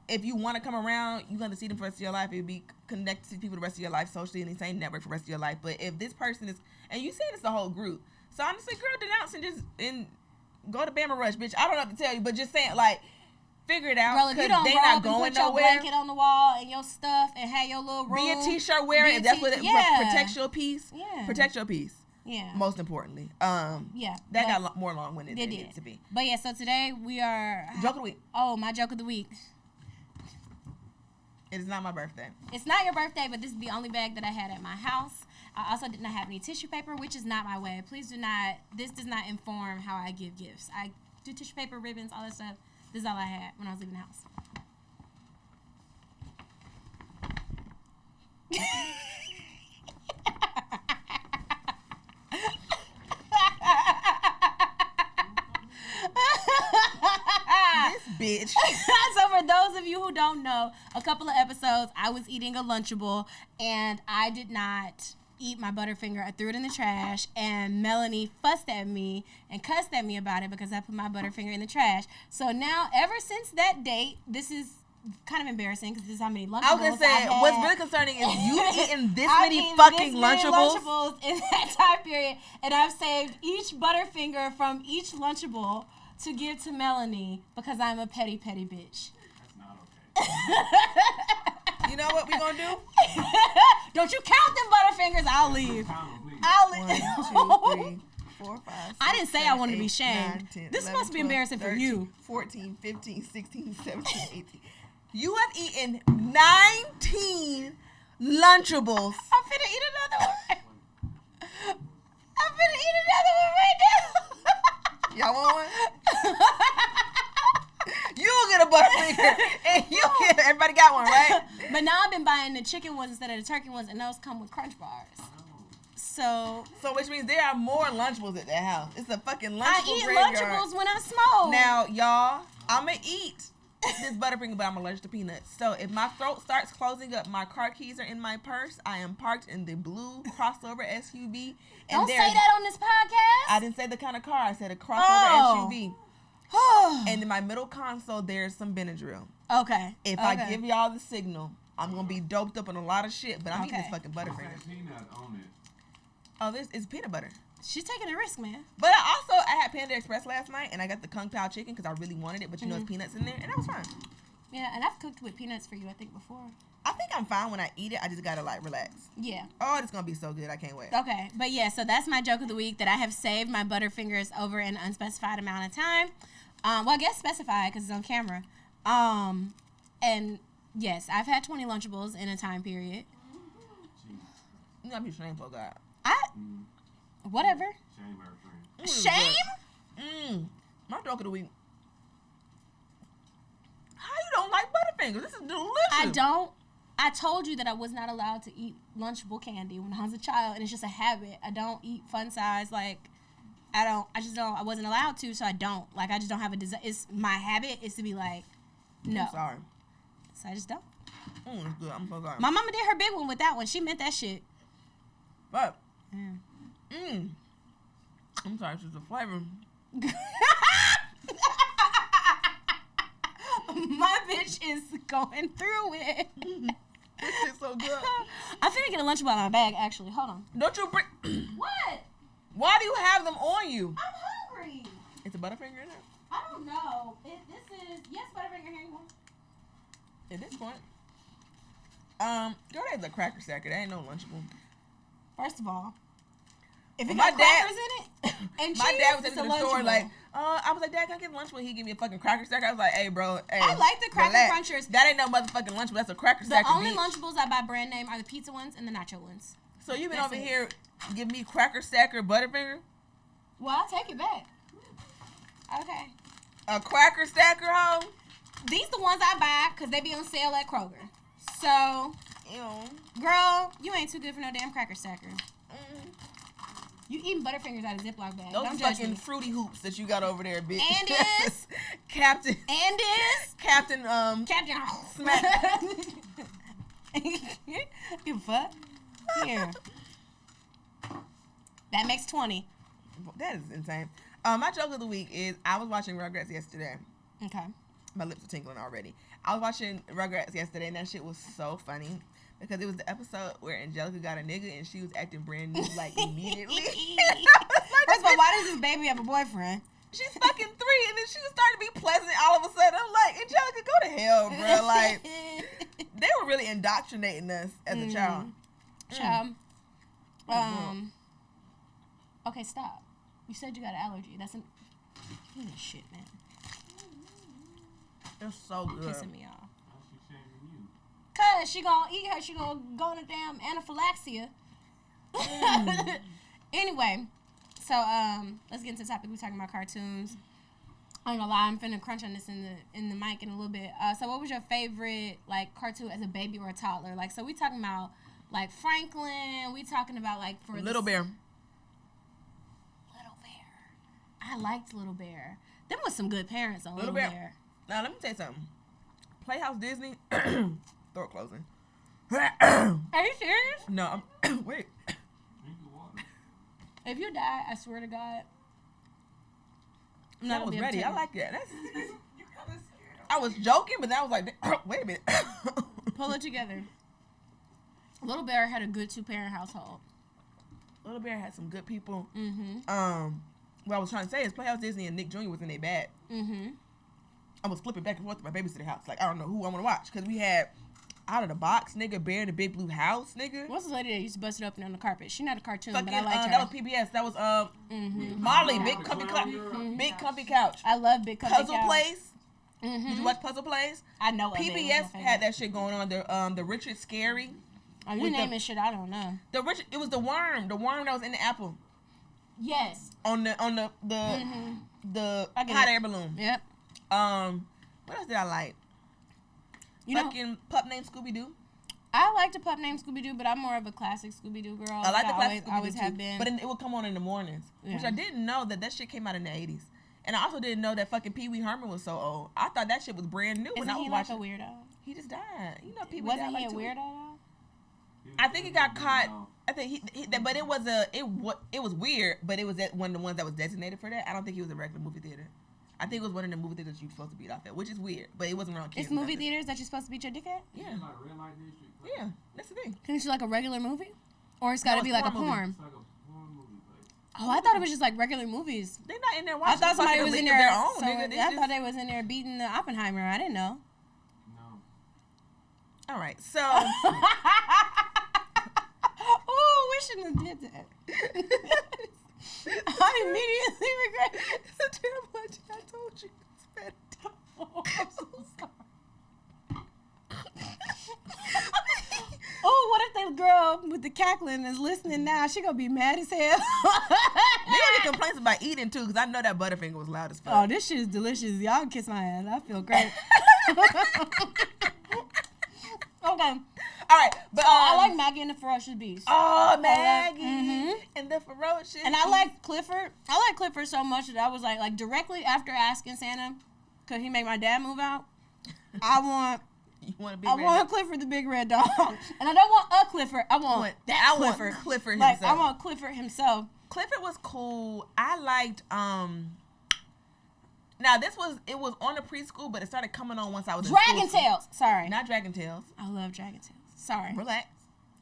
[SPEAKER 3] if you want to come around, you're going to see them for the rest of your life. You'll be connected to people the rest of your life socially in the same network for the rest of your life. But if this person is, and you said it's the whole group. So honestly, girl, denounce and go to Bama Rush, bitch. I don't know what to tell you, but just saying, like, figure it out.
[SPEAKER 2] Girl, if you don't
[SPEAKER 3] they
[SPEAKER 2] grow
[SPEAKER 3] not
[SPEAKER 2] up and
[SPEAKER 3] going
[SPEAKER 2] put your
[SPEAKER 3] nowhere.
[SPEAKER 2] blanket on the wall and your stuff and have your little room.
[SPEAKER 3] Be a t-shirt wearer. If that's what it protects your peace.
[SPEAKER 2] Yeah.
[SPEAKER 3] Protect your peace.
[SPEAKER 2] Yeah.
[SPEAKER 3] Most importantly.
[SPEAKER 2] Yeah.
[SPEAKER 3] That got more long-winded than it needed to be.
[SPEAKER 2] But yeah, so today we are...
[SPEAKER 3] Joke of the week.
[SPEAKER 2] Oh, my joke of the week.
[SPEAKER 3] It is not my birthday.
[SPEAKER 2] It's not your birthday, but this is the only bag that I had at my house. I also did not have any tissue paper, which is not my way. Please do not... This does not inform how I give gifts. I do tissue paper, ribbons, all that stuff. This is all I had when I was leaving the house.
[SPEAKER 3] Bitch.
[SPEAKER 2] So for those of you who don't know, a couple of episodes I was eating a Lunchable and I did not eat my Butterfinger. I threw it in the trash and Melanie fussed at me and cussed at me about it because I put my Butterfinger in the trash. So now, ever since that date, this is kind of embarrassing because this is how many Lunchables
[SPEAKER 3] I was gonna say, what's really concerning is you eating this many fucking Lunchables
[SPEAKER 2] in that time period, and I've saved each Butterfinger from each Lunchable to give to Melanie because I'm a petty, petty bitch.
[SPEAKER 4] That's not okay.
[SPEAKER 3] You know what we gonna do?
[SPEAKER 2] Don't you count them Butterfingers? I'll leave. I'll leave.
[SPEAKER 3] 1, 2, 3, 4, 5, 6,
[SPEAKER 2] I didn't say
[SPEAKER 3] 7,
[SPEAKER 2] I wanted to be
[SPEAKER 3] 8,
[SPEAKER 2] shamed.
[SPEAKER 3] 9, 10,
[SPEAKER 2] This
[SPEAKER 3] 11,
[SPEAKER 2] must be
[SPEAKER 3] 12,
[SPEAKER 2] embarrassing
[SPEAKER 3] 13,
[SPEAKER 2] for you.
[SPEAKER 3] 14, 15, 16, 17, 18. You have eaten 19 Lunchables.
[SPEAKER 2] I'm finna eat another one. I'm finna eat another one right now.
[SPEAKER 3] Y'all want one? You'll get a Butterfinger, and everybody got one, right?
[SPEAKER 2] But now I've been buying the chicken ones instead of the turkey ones, and those come with Crunch bars. So
[SPEAKER 3] which means there are more Lunchables at that house. It's a fucking Lunchable
[SPEAKER 2] I eat
[SPEAKER 3] graveyard.
[SPEAKER 2] Lunchables when I smoke.
[SPEAKER 3] Now, y'all, I'm going to eat this Butterfinger, but I'm allergic to peanuts. So if my throat starts closing up, my car keys are in my purse. I am parked in the blue crossover SUV. And
[SPEAKER 2] don't say that on this podcast.
[SPEAKER 3] I didn't say the kind of car. I said a crossover SUV. And in my middle console, there's some Benadryl.
[SPEAKER 2] Okay.
[SPEAKER 3] If I give y'all the signal, I'm going to be doped up on a lot of shit, but I'm eating this fucking Butterfinger.
[SPEAKER 4] Peanut on it.
[SPEAKER 3] Oh, this is peanut butter.
[SPEAKER 2] She's taking a risk, man.
[SPEAKER 3] But I had Panda Express last night, and I got the Kung Pao chicken because I really wanted it, but you know it's peanuts in there, and that was fine.
[SPEAKER 2] Yeah, and I've cooked with peanuts for you, I think, before.
[SPEAKER 3] I think I'm fine when I eat it. I just gotta like relax.
[SPEAKER 2] Yeah.
[SPEAKER 3] Oh, it's gonna be so good. I can't wait.
[SPEAKER 2] Okay, but yeah, so that's my joke of the week, that I have saved my Butterfingers over an unspecified amount of time. Well, I guess specified because it's on camera. And yes, I've had 20 Lunchables in a time period.
[SPEAKER 3] You gotta be shameful, God.
[SPEAKER 2] Whatever.
[SPEAKER 4] Shame her friend.
[SPEAKER 2] Shame?
[SPEAKER 3] My dog of the week. How you don't like Butterfingers? This is delicious.
[SPEAKER 2] I don't. I told you that I was not allowed to eat Lunchable candy when I was a child, and it's just a habit. I don't eat fun size. Like, I just don't. I wasn't allowed to, so I don't. Like, I just don't have a desire. It's my habit is to be like, no.
[SPEAKER 3] I'm sorry.
[SPEAKER 2] So I just don't.
[SPEAKER 3] It's good. I'm so sorry.
[SPEAKER 2] My mama did her big one with that one. She meant that shit.
[SPEAKER 3] But,
[SPEAKER 2] Yeah.
[SPEAKER 3] I'm sorry, it's just the flavor.
[SPEAKER 2] My bitch is going through it.
[SPEAKER 3] This shit's so good.
[SPEAKER 2] I'm finna get a Lunchable out of my bag, actually. Hold on.
[SPEAKER 3] Don't you bring...
[SPEAKER 2] What?
[SPEAKER 3] Why do you have them on you?
[SPEAKER 2] I'm hungry.
[SPEAKER 3] It's a Butterfinger in there?
[SPEAKER 2] I don't know. This is... Yes, Butterfinger, here you go.
[SPEAKER 3] At this point. Girl, that's a cracker stacker. That ain't no Lunchable.
[SPEAKER 2] First of all, if it
[SPEAKER 3] My
[SPEAKER 2] got
[SPEAKER 3] dad-
[SPEAKER 2] crackers in it, and
[SPEAKER 3] My
[SPEAKER 2] cheese,
[SPEAKER 3] dad was
[SPEAKER 2] it's
[SPEAKER 3] in
[SPEAKER 2] a
[SPEAKER 3] the store
[SPEAKER 2] Lunchable.
[SPEAKER 3] like, I was like, Dad, can I get Lunchable? He give me a fucking cracker stacker. I was like, hey, bro, hey.
[SPEAKER 2] I like the Cracker
[SPEAKER 3] relax.
[SPEAKER 2] Crunchers.
[SPEAKER 3] That ain't no motherfucking Lunchable. That's a cracker
[SPEAKER 2] The
[SPEAKER 3] stacker,
[SPEAKER 2] only
[SPEAKER 3] bitch.
[SPEAKER 2] Lunchables I buy brand name are the pizza ones and the nacho ones.
[SPEAKER 3] So you been
[SPEAKER 2] That's
[SPEAKER 3] over
[SPEAKER 2] it.
[SPEAKER 3] here give me cracker stacker Butterfinger?
[SPEAKER 2] Well, I'll take it back. Okay.
[SPEAKER 3] A cracker stacker, hoe?
[SPEAKER 2] These the ones I buy because they be on sale at Kroger. So,
[SPEAKER 3] Ew.
[SPEAKER 2] girl, you ain't too good for no damn Cracker Stacker. You eating Butterfingers out of Ziploc bag.
[SPEAKER 3] Those
[SPEAKER 2] Don't judge
[SPEAKER 3] fucking
[SPEAKER 2] me.
[SPEAKER 3] Fruity Hoops that you got over there, bitch.
[SPEAKER 2] And is.
[SPEAKER 3] Captain
[SPEAKER 2] And is.
[SPEAKER 3] Captain
[SPEAKER 2] Captain.
[SPEAKER 3] Smack.
[SPEAKER 2] Give a fuck. Here. That makes 20.
[SPEAKER 3] That is insane. My joke of the week is I was watching Rugrats yesterday.
[SPEAKER 2] Okay.
[SPEAKER 3] My lips are tingling already. I was watching Rugrats yesterday, and that shit was so funny because it was the episode where Angelica got a nigga and she was acting brand new like immediately.
[SPEAKER 2] First of all, why does this baby have a boyfriend?
[SPEAKER 3] She's fucking 3, and then she was starting to be pleasant all of a sudden. I'm like, Angelica, go to hell, bro. Like, they were really indoctrinating us as a child.
[SPEAKER 2] Child. Okay, stop. You said you got an allergy. That's shit, man.
[SPEAKER 3] It's so good.
[SPEAKER 2] Pissing me off.
[SPEAKER 4] Why she shaming you?
[SPEAKER 2] Cause she gonna eat her. She gonna go in a damn anaphylaxia. Anyway, so let's get into the topic. We're talking about cartoons. I ain't gonna lie, I'm finna crunch on this in the mic in a little bit. So what was your favorite like cartoon as a baby or a toddler? Like, so we talking about like Franklin. We talking about like for
[SPEAKER 3] Little Bear.
[SPEAKER 2] Little Bear. I liked Little Bear. Them was some good parents on
[SPEAKER 3] Little
[SPEAKER 2] Little
[SPEAKER 3] Bear.
[SPEAKER 2] Bear.
[SPEAKER 3] Now, let me tell you something. Playhouse Disney. Throat closing.
[SPEAKER 2] Are you serious?
[SPEAKER 3] No, wait.
[SPEAKER 4] Drink the water.
[SPEAKER 2] If you die, I swear to God, I'm not
[SPEAKER 3] I
[SPEAKER 2] gonna
[SPEAKER 3] was
[SPEAKER 2] be able to
[SPEAKER 3] ready.
[SPEAKER 2] tell
[SPEAKER 3] I
[SPEAKER 2] you.
[SPEAKER 3] like that. That's, I was joking, but then I was like, wait a minute.
[SPEAKER 2] Pull it together. Little Bear had a good 2-parent household.
[SPEAKER 3] Little Bear had some good people.
[SPEAKER 2] Mm-hmm.
[SPEAKER 3] What I was trying to say is Playhouse Disney and Nick Jr. was in their bag.
[SPEAKER 2] Mm-hmm.
[SPEAKER 3] I was flipping back and forth to my babysitter house. Like, I don't know who I want to watch. Because we had Out of the Box, nigga, Bear in the Big Blue House, nigga.
[SPEAKER 2] What's the lady that used to bust it open on the carpet? She's not a cartoon,
[SPEAKER 3] Fucking,
[SPEAKER 2] but I liked her.
[SPEAKER 3] that was PBS. That was
[SPEAKER 2] Mm-hmm.
[SPEAKER 3] Molly,
[SPEAKER 4] Oh,
[SPEAKER 3] Big
[SPEAKER 4] the
[SPEAKER 3] Comfy
[SPEAKER 4] clown girl?
[SPEAKER 3] Big Comfy Couch.
[SPEAKER 2] I love Big Country
[SPEAKER 3] Puzzle
[SPEAKER 2] Cows.
[SPEAKER 3] Place.
[SPEAKER 2] Mm-hmm.
[SPEAKER 3] Did you watch Puzzle Place?
[SPEAKER 2] I know of it. It was my
[SPEAKER 3] PBS
[SPEAKER 2] favorite.
[SPEAKER 3] had that shit going on. The Richard Scary.
[SPEAKER 2] Oh, you
[SPEAKER 3] with the-
[SPEAKER 2] naming shit I don't know.
[SPEAKER 3] It was the worm that was in the apple
[SPEAKER 2] Yes.
[SPEAKER 3] on the
[SPEAKER 2] Mm-hmm.
[SPEAKER 3] the
[SPEAKER 2] I get
[SPEAKER 3] hot
[SPEAKER 2] it.
[SPEAKER 3] air balloon.
[SPEAKER 2] Yep.
[SPEAKER 3] What else did I like?
[SPEAKER 2] You know,
[SPEAKER 3] Fucking Pup Named Scooby Doo.
[SPEAKER 2] I liked a pup named Scooby Doo, but I'm more of a classic Scooby Doo girl.
[SPEAKER 3] I like the classic Scooby Doo
[SPEAKER 2] always
[SPEAKER 3] too,
[SPEAKER 2] have been.
[SPEAKER 3] but it would come on in the mornings, which
[SPEAKER 2] Yeah.
[SPEAKER 3] I didn't know that shit came out in the 80s. And I also didn't know that fucking Pee Wee Herman was so old. I thought that shit was brand new when
[SPEAKER 2] Isn't
[SPEAKER 3] I was
[SPEAKER 2] he like a
[SPEAKER 3] watching.
[SPEAKER 2] weirdo?
[SPEAKER 3] He just died. You know, Pee Wee
[SPEAKER 2] Wasn't
[SPEAKER 3] died
[SPEAKER 2] he
[SPEAKER 3] like
[SPEAKER 2] a
[SPEAKER 3] 2
[SPEAKER 2] weirdo
[SPEAKER 3] weeks.
[SPEAKER 2] though?
[SPEAKER 3] I think he got caught. I think but it was it was weird, but it was at one of the ones that was designated for that. I don't think he was a regular movie theater. I think it was one of the movie theaters you're supposed to beat off at, which is weird, but it wasn't around kids.
[SPEAKER 2] It's movie
[SPEAKER 3] nothing.
[SPEAKER 2] theaters that you're supposed to beat your dick at?
[SPEAKER 3] Yeah,
[SPEAKER 4] It's like Red Light District.
[SPEAKER 3] yeah, that's the thing.
[SPEAKER 2] Can it be like a regular movie? Or it's got to
[SPEAKER 3] No,
[SPEAKER 2] be
[SPEAKER 3] it's
[SPEAKER 2] like a
[SPEAKER 3] porn movie.
[SPEAKER 2] porn?
[SPEAKER 4] It's like a porn movie place.
[SPEAKER 2] Oh, I thought it was just like regular movies.
[SPEAKER 3] They're not in there
[SPEAKER 2] I
[SPEAKER 3] watching.
[SPEAKER 2] thought somebody
[SPEAKER 3] fucking
[SPEAKER 2] was
[SPEAKER 3] a
[SPEAKER 2] in
[SPEAKER 3] league of
[SPEAKER 2] there.
[SPEAKER 3] their own,
[SPEAKER 2] so,
[SPEAKER 3] nigga. They
[SPEAKER 2] I
[SPEAKER 3] just-
[SPEAKER 2] thought they was in there beating the Oppenheimer. I didn't know.
[SPEAKER 4] No.
[SPEAKER 3] All right, so
[SPEAKER 2] Oh, we shouldn't have did that. I immediately regret it.
[SPEAKER 3] it's a terrible idea. I told you. It's bad.
[SPEAKER 2] I'm so sorry. girl with the cackling is listening now. She gonna be mad as hell.
[SPEAKER 3] They get complaints about eating too, because I know that Butterfinger was loud as fuck.
[SPEAKER 2] Oh, this shit is delicious. Y'all can kiss my ass. I feel great. Okay.
[SPEAKER 3] All right, but
[SPEAKER 2] I like Maggie and the Ferocious Beast.
[SPEAKER 3] Oh, Maggie
[SPEAKER 2] Mhm.
[SPEAKER 3] and the Ferocious.
[SPEAKER 2] And I like Clifford. I like Clifford so much that I was like directly after asking Santa, could he make my dad move out? I want Clifford the big red dog. And I don't want a Clifford. I want Clifford.
[SPEAKER 3] Want Clifford
[SPEAKER 2] Like,
[SPEAKER 3] himself.
[SPEAKER 2] I want Clifford himself.
[SPEAKER 3] Clifford was cool. I liked now it was on the preschool, but it started coming on once I was
[SPEAKER 2] Dragon
[SPEAKER 3] in school.
[SPEAKER 2] Tales. Sorry.
[SPEAKER 3] Not Dragon Tales.
[SPEAKER 2] I love Dragon Tales. Sorry.
[SPEAKER 3] Relax.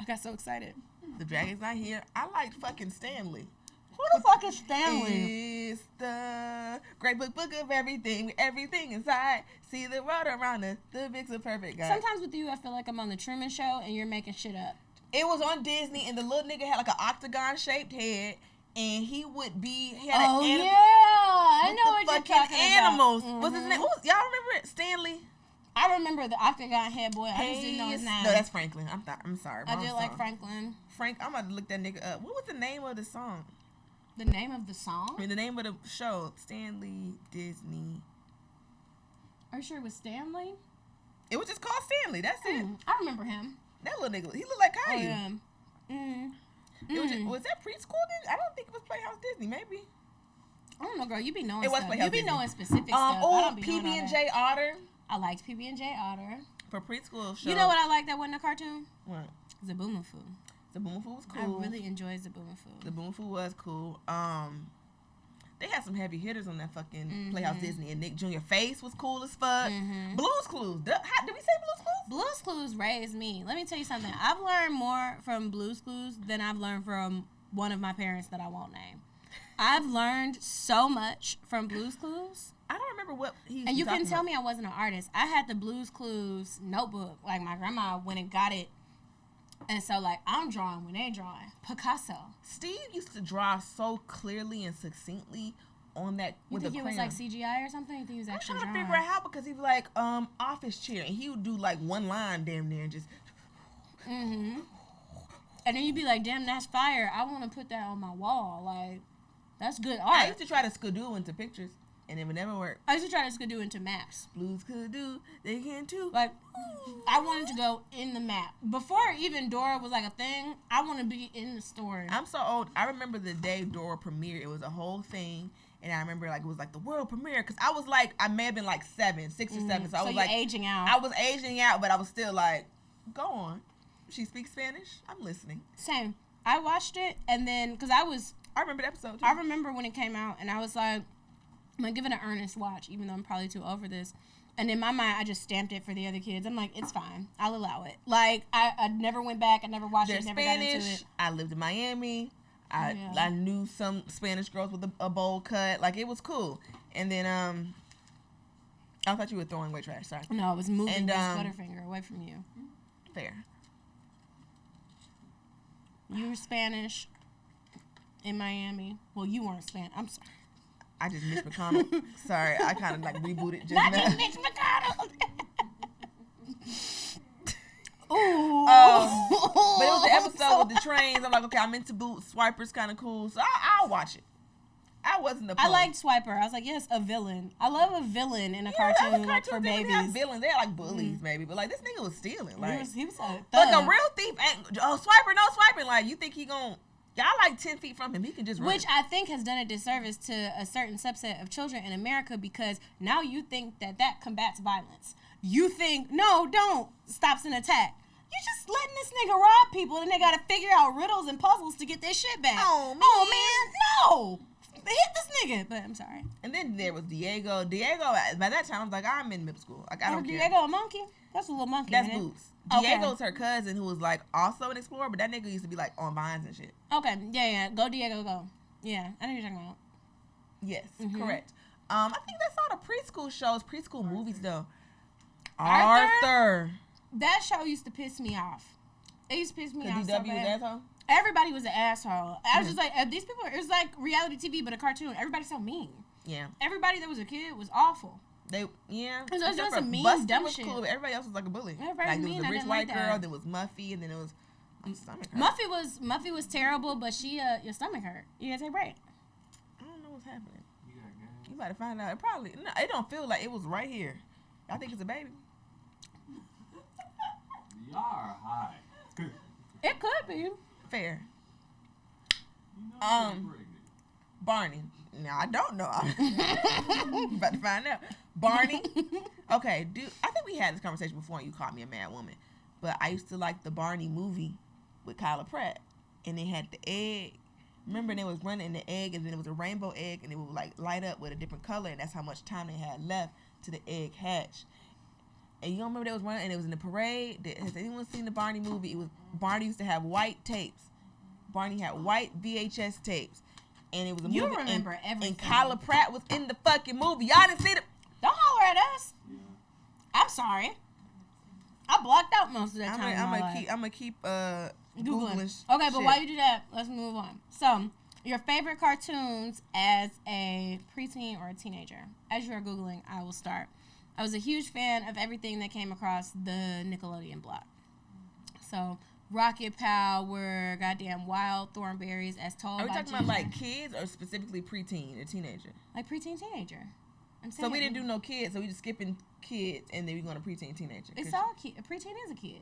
[SPEAKER 2] I got so excited.
[SPEAKER 3] The dragon's not here. I liked fucking Stanley.
[SPEAKER 2] Who the fuck is Stanley?
[SPEAKER 3] It's the great book of everything, with everything inside. See the world around us. The big's a perfect guy.
[SPEAKER 2] Sometimes with you, I feel like I'm on the Truman Show and you're making shit up.
[SPEAKER 3] It was on Disney, and the little nigga had like an octagon-shaped head, and he had
[SPEAKER 2] Oh,
[SPEAKER 3] an animal.
[SPEAKER 2] yeah. I know what you're
[SPEAKER 3] fucking
[SPEAKER 2] talking
[SPEAKER 3] animals.
[SPEAKER 2] about.
[SPEAKER 3] What's his name? Y'all remember it? Stanley?
[SPEAKER 2] I remember the octagon head boy. I just didn't know his name.
[SPEAKER 3] No, that's Franklin. I'm sorry.
[SPEAKER 2] I
[SPEAKER 3] Wrong
[SPEAKER 2] did like
[SPEAKER 3] song.
[SPEAKER 2] Franklin.
[SPEAKER 3] Frank, I'm about to look that nigga up. What was the name of the song?
[SPEAKER 2] The name of the song?
[SPEAKER 3] I mean, the name of the show. Stanley Disney.
[SPEAKER 2] Are you sure it was Stanley?
[SPEAKER 3] It was just called Stanley. That's it.
[SPEAKER 2] I remember him.
[SPEAKER 3] That little nigga, he looked like
[SPEAKER 2] Oh,
[SPEAKER 3] Caillou.
[SPEAKER 2] yeah.
[SPEAKER 3] Was that preschool then? I don't think it was Playhouse Disney. Maybe.
[SPEAKER 2] I don't know, girl. You be knowing
[SPEAKER 3] It was
[SPEAKER 2] stuff.
[SPEAKER 3] Playhouse
[SPEAKER 2] You be
[SPEAKER 3] Disney.
[SPEAKER 2] knowing specific stuff. I don't be knowing all that.
[SPEAKER 3] PB&J Otter
[SPEAKER 2] I liked PB&J Otter.
[SPEAKER 3] for preschool show.
[SPEAKER 2] You know what I like that wasn't a cartoon?
[SPEAKER 3] What?
[SPEAKER 2] Zaboomafoo.
[SPEAKER 3] The Boomafoo was
[SPEAKER 2] I
[SPEAKER 3] cool.
[SPEAKER 2] really enjoyed Zaboomafoo.
[SPEAKER 3] The Boomafoo was cool. They had some heavy hitters on that fucking Playhouse Disney, and Nick Jr. Face was cool as fuck. Blue's Clues. Did we say Blue's Clues?
[SPEAKER 2] Blue's Clues raised me. Let me tell you something. I've learned more from Blue's Clues than I've learned from one of my parents that I won't name. I've learned so much from Blue's Clues.
[SPEAKER 3] I don't remember what he used
[SPEAKER 2] And
[SPEAKER 3] to
[SPEAKER 2] you
[SPEAKER 3] talk
[SPEAKER 2] can tell
[SPEAKER 3] about.
[SPEAKER 2] me I wasn't an artist. I had the Blue's Clues notebook. Like, my grandma went and got it. And so, like, I'm drawing when they drawing. Picasso.
[SPEAKER 3] Steve used to draw so clearly and succinctly on that
[SPEAKER 2] You
[SPEAKER 3] with
[SPEAKER 2] think
[SPEAKER 3] a
[SPEAKER 2] it was
[SPEAKER 3] crayon.
[SPEAKER 2] like CGI or something? You think he was
[SPEAKER 3] I'm
[SPEAKER 2] actually
[SPEAKER 3] trying to
[SPEAKER 2] drawing?
[SPEAKER 3] figure out how, because he was like office chair, and he would do like one line damn near and just.
[SPEAKER 2] And then you'd be like, damn, that's fire. I want to put that on my wall. Like, that's good
[SPEAKER 3] I
[SPEAKER 2] art.
[SPEAKER 3] used to try to skidoo into pictures, and it would never work.
[SPEAKER 2] I used to try to do into maps.
[SPEAKER 3] Blues could do, they can too.
[SPEAKER 2] Like, I wanted to go in the map. Before even Dora was like a thing, I want to be in the story.
[SPEAKER 3] I'm so old. I remember the day Dora premiered. It was a whole thing. And I remember like it was like the world premiere, because I was like, I may have been like 6 or 7, so I was
[SPEAKER 2] you're
[SPEAKER 3] like
[SPEAKER 2] aging out.
[SPEAKER 3] I was aging out, but I was still like, go on. She speaks Spanish. I'm listening.
[SPEAKER 2] Same. I watched it, and then, because
[SPEAKER 3] I remember the episode too.
[SPEAKER 2] I remember when it came out, and I was like, I'm going to give it an earnest watch, even though I'm probably too old for this. And in my mind, I just stamped it for the other kids. I'm like, it's fine. I'll allow it. Like, I never went back. I never watched
[SPEAKER 3] They're
[SPEAKER 2] it. Never got into
[SPEAKER 3] Spanish.
[SPEAKER 2] it.
[SPEAKER 3] I lived in Miami. I knew some Spanish girls with a bowl cut. Like, it was cool. And then I thought you were throwing away trash. Sorry.
[SPEAKER 2] No, I was moving
[SPEAKER 3] And,
[SPEAKER 2] this Butterfinger away from you.
[SPEAKER 3] Fair.
[SPEAKER 2] You were Spanish in Miami. Well, you weren't Spanish. I'm sorry.
[SPEAKER 3] I just missed McConnell. Sorry, I kind of like rebooted just
[SPEAKER 2] Not
[SPEAKER 3] now.
[SPEAKER 2] just Mitch McConnell. Ooh.
[SPEAKER 3] But it was the episode with the trains. I'm like, okay, I'm into boots. Swiper's kind of cool, so I'll watch it. I wasn't opposed.
[SPEAKER 2] I liked Swiper. I was like, yes, a villain. I love a villain in a cartoon, like, for
[SPEAKER 3] They have
[SPEAKER 2] babies.
[SPEAKER 3] villains. They're like bullies, maybe, but like this nigga was stealing. Like,
[SPEAKER 2] He was a thug.
[SPEAKER 3] like a real thief. Ain't, Swiper, no swiping. Like, you think he gon' y'all like 10 feet from him? He can just run.
[SPEAKER 2] Which I think has done a disservice to a certain subset of children in America, because now you think that combats violence. You think, no, don't, stops an attack. You just letting this nigga rob people, and they gotta figure out riddles and puzzles to get their shit back.
[SPEAKER 3] Oh,
[SPEAKER 2] man, no! Hit this nigga. But I'm sorry.
[SPEAKER 3] And then there was Diego. Diego, by that time, I was like, I'm in middle school. Like, I don't care.
[SPEAKER 2] Diego a monkey? That's a little monkey.
[SPEAKER 3] That's
[SPEAKER 2] ain't it?
[SPEAKER 3] Boots.
[SPEAKER 2] Okay.
[SPEAKER 3] Diego's her cousin, who was like also an explorer, but that nigga used to be like on vines and shit.
[SPEAKER 2] Okay, yeah. Go Diego, go. Yeah, I know what you're talking about.
[SPEAKER 3] Yes, correct. I think that's all the preschool shows, preschool movies though.
[SPEAKER 2] Arthur? That show used to piss me off. It used to piss me off so
[SPEAKER 3] DW was
[SPEAKER 2] bad.
[SPEAKER 3] asshole?
[SPEAKER 2] Everybody was an asshole. I was just like, these people, it was like reality TV, but a cartoon. Everybody's so mean.
[SPEAKER 3] Yeah.
[SPEAKER 2] Everybody that was a kid was awful.
[SPEAKER 3] They, yeah.
[SPEAKER 2] Because I was doing
[SPEAKER 3] Except
[SPEAKER 2] some
[SPEAKER 3] for
[SPEAKER 2] mean,
[SPEAKER 3] Buster
[SPEAKER 2] dumb
[SPEAKER 3] was
[SPEAKER 2] shit.
[SPEAKER 3] cool, but everybody else was like a bully.
[SPEAKER 2] Everybody
[SPEAKER 3] like,
[SPEAKER 2] was
[SPEAKER 3] there
[SPEAKER 2] mean.
[SPEAKER 3] was
[SPEAKER 2] I
[SPEAKER 3] a rich
[SPEAKER 2] didn't
[SPEAKER 3] white
[SPEAKER 2] like
[SPEAKER 3] girl,
[SPEAKER 2] that.
[SPEAKER 3] then was Muffy, and then it was My stomach hurt.
[SPEAKER 2] Muffy was terrible, but she your stomach hurt. You gotta take a break.
[SPEAKER 3] I don't know what's happening.
[SPEAKER 4] You got gas?
[SPEAKER 3] You better find out. It don't feel like it was right here. I think it's a baby.
[SPEAKER 4] Y'all are high.
[SPEAKER 2] It could be.
[SPEAKER 3] Fair.
[SPEAKER 4] You know I'm pregnant.
[SPEAKER 3] Barney. No, I don't know. I'm about to find out. Barney. Okay, I think we had this conversation before and you called me a mad woman. But I used to like the Barney movie with Kyla Pratt. And they had the egg. Remember, they was running the egg and then it was a rainbow egg and it would like light up with a different color and that's how much time they had left to the egg hatch. And you don't remember they was running and it was in the parade? Has anyone seen the Barney movie? Barney used to have white tapes. Barney had white VHS tapes. And it was a movie.
[SPEAKER 2] You remember everything.
[SPEAKER 3] And Kyla Pratt was in the fucking movie. Y'all didn't see the...
[SPEAKER 2] Don't holler at us.
[SPEAKER 4] Yeah.
[SPEAKER 2] I'm sorry. I blocked out most of that time.
[SPEAKER 3] I'm gonna keep Googling.
[SPEAKER 2] Okay, but
[SPEAKER 3] shit.
[SPEAKER 2] while you do that, let's move on. So, your favorite cartoons as a preteen or a teenager. As you are Googling, I will start. I was a huge fan of everything that came across the Nickelodeon block. So, Rocket Power, goddamn Wild Thornberries, as told by
[SPEAKER 3] Are we talking
[SPEAKER 2] Ginger.
[SPEAKER 3] about like kids or specifically preteen or teenager?
[SPEAKER 2] Like preteen, teenager. I'm saying.
[SPEAKER 3] So we didn't do no kids, so we just skipping kids and then we going to preteen, teenager.
[SPEAKER 2] It's all kid. A preteen is a kid.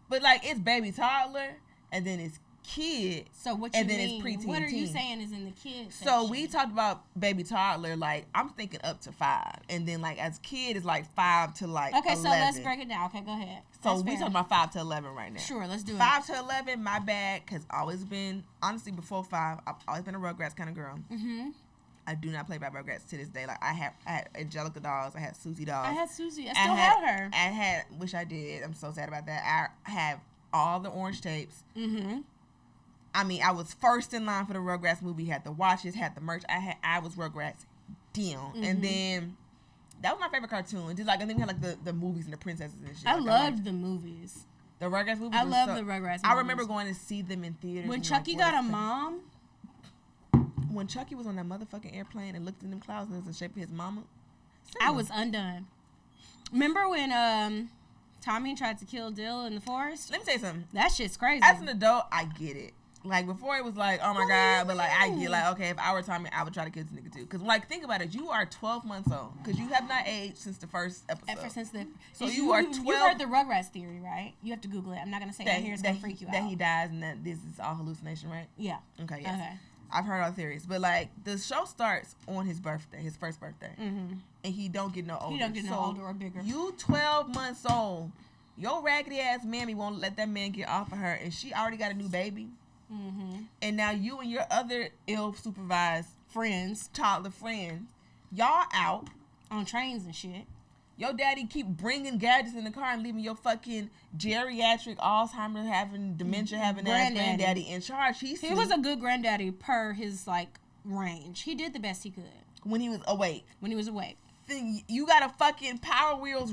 [SPEAKER 3] But like it's baby toddler and then it's kid.
[SPEAKER 2] So what you
[SPEAKER 3] and then
[SPEAKER 2] mean?
[SPEAKER 3] it's preteen.
[SPEAKER 2] What are you
[SPEAKER 3] teen.
[SPEAKER 2] saying is in the kids?
[SPEAKER 3] So we talked about baby toddler, like I'm thinking up to 5, and then like as kid is like 5 to like
[SPEAKER 2] Okay,
[SPEAKER 3] 11.
[SPEAKER 2] so let's break it down. Okay, go ahead.
[SPEAKER 3] So
[SPEAKER 2] That's
[SPEAKER 3] we
[SPEAKER 2] fair.
[SPEAKER 3] talking about 5 to 11 right now.
[SPEAKER 2] Sure, let's do
[SPEAKER 3] 5 to 11, my bad, because always been honestly before 5, I've always been a Rugrats kind of girl.
[SPEAKER 2] Mm-hmm.
[SPEAKER 3] I do not play by Rugrats to this day. Like I had Angelica dolls, I had Susie dolls.
[SPEAKER 2] I had Susie. I still have her.
[SPEAKER 3] I had, wish I did. I'm so sad about that. I have all the orange tapes.
[SPEAKER 2] Mm-hmm.
[SPEAKER 3] I mean, I was first in line for the Rugrats movie. Had the watches, had the merch. I was Rugrats Dill.
[SPEAKER 2] Mm-hmm.
[SPEAKER 3] And then that was my favorite cartoon. Just like I think we had like the movies and the princesses and shit.
[SPEAKER 2] I
[SPEAKER 3] Like,
[SPEAKER 2] loved the movies.
[SPEAKER 3] the Rugrats movies.
[SPEAKER 2] I
[SPEAKER 3] were
[SPEAKER 2] love
[SPEAKER 3] so-
[SPEAKER 2] the Rugrats movies.
[SPEAKER 3] I remember going to see them in theaters.
[SPEAKER 2] When
[SPEAKER 3] and,
[SPEAKER 2] Chucky
[SPEAKER 3] like,
[SPEAKER 2] got a
[SPEAKER 3] what
[SPEAKER 2] mom.
[SPEAKER 3] when Chucky was on that motherfucking airplane and looked in them clouds and was in shape of his mama.
[SPEAKER 2] I was undone. Remember when Tommy tried to kill Dill in the forest?
[SPEAKER 3] Let me tell you something.
[SPEAKER 2] That shit's crazy.
[SPEAKER 3] As an adult, I get it. Like before, it was like, oh my god, but like I get like, okay, if I were Tommy, I would try to kill this nigga too. Cause like think about it, you are 12 months old. Cause you have not aged since the first episode.
[SPEAKER 2] Ever since the
[SPEAKER 3] So you are 12.
[SPEAKER 2] You heard the Rugrats theory, right? You have to Google it. I'm not gonna say that here. It's gonna freak you out.
[SPEAKER 3] That he dies and that this is all hallucination, right?
[SPEAKER 2] Yeah.
[SPEAKER 3] Okay. Yes.
[SPEAKER 2] Okay.
[SPEAKER 3] I've heard all the theories, but like the show starts on his birthday, his first birthday,
[SPEAKER 2] Mm-hmm.
[SPEAKER 3] and he don't get no older.
[SPEAKER 2] He don't get no older or bigger.
[SPEAKER 3] You 12 months old, your raggedy ass mammy won't let that man get off of her, and she already got a new baby.
[SPEAKER 2] Mm-hmm.
[SPEAKER 3] And now you and your other ill-supervised
[SPEAKER 2] Friends
[SPEAKER 3] toddler friends, y'all out.
[SPEAKER 2] on trains and shit.
[SPEAKER 3] Your daddy keep bringing gadgets in the car and leaving your fucking geriatric Alzheimer's having dementia having ass granddaddy in charge. He
[SPEAKER 2] was a good granddaddy per his like range. He did the best he could
[SPEAKER 3] when he was awake.
[SPEAKER 2] when he was awake.
[SPEAKER 3] Then you got a fucking Power Wheels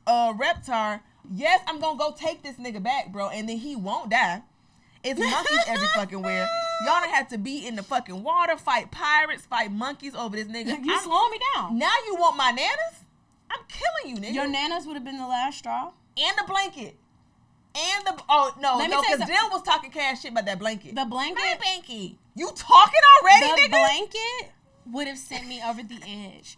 [SPEAKER 3] Reptar. Yes, I'm gonna go take this nigga back, bro, and then he won't die. It's monkeys every fucking where. Y'all done have to be in the fucking water, fight pirates, fight monkeys over this nigga.
[SPEAKER 2] You slowing me down.
[SPEAKER 3] Now you want my nanas? I'm killing you, nigga.
[SPEAKER 2] Your nanas would have been the last straw.
[SPEAKER 3] And the blanket. And the
[SPEAKER 2] Let me tell you
[SPEAKER 3] because
[SPEAKER 2] something.
[SPEAKER 3] Dill was talking cash shit about that blanket.
[SPEAKER 2] The blanket.
[SPEAKER 3] My blanket. You talking already,
[SPEAKER 2] The
[SPEAKER 3] nigga?
[SPEAKER 2] blanket would have sent me over the edge.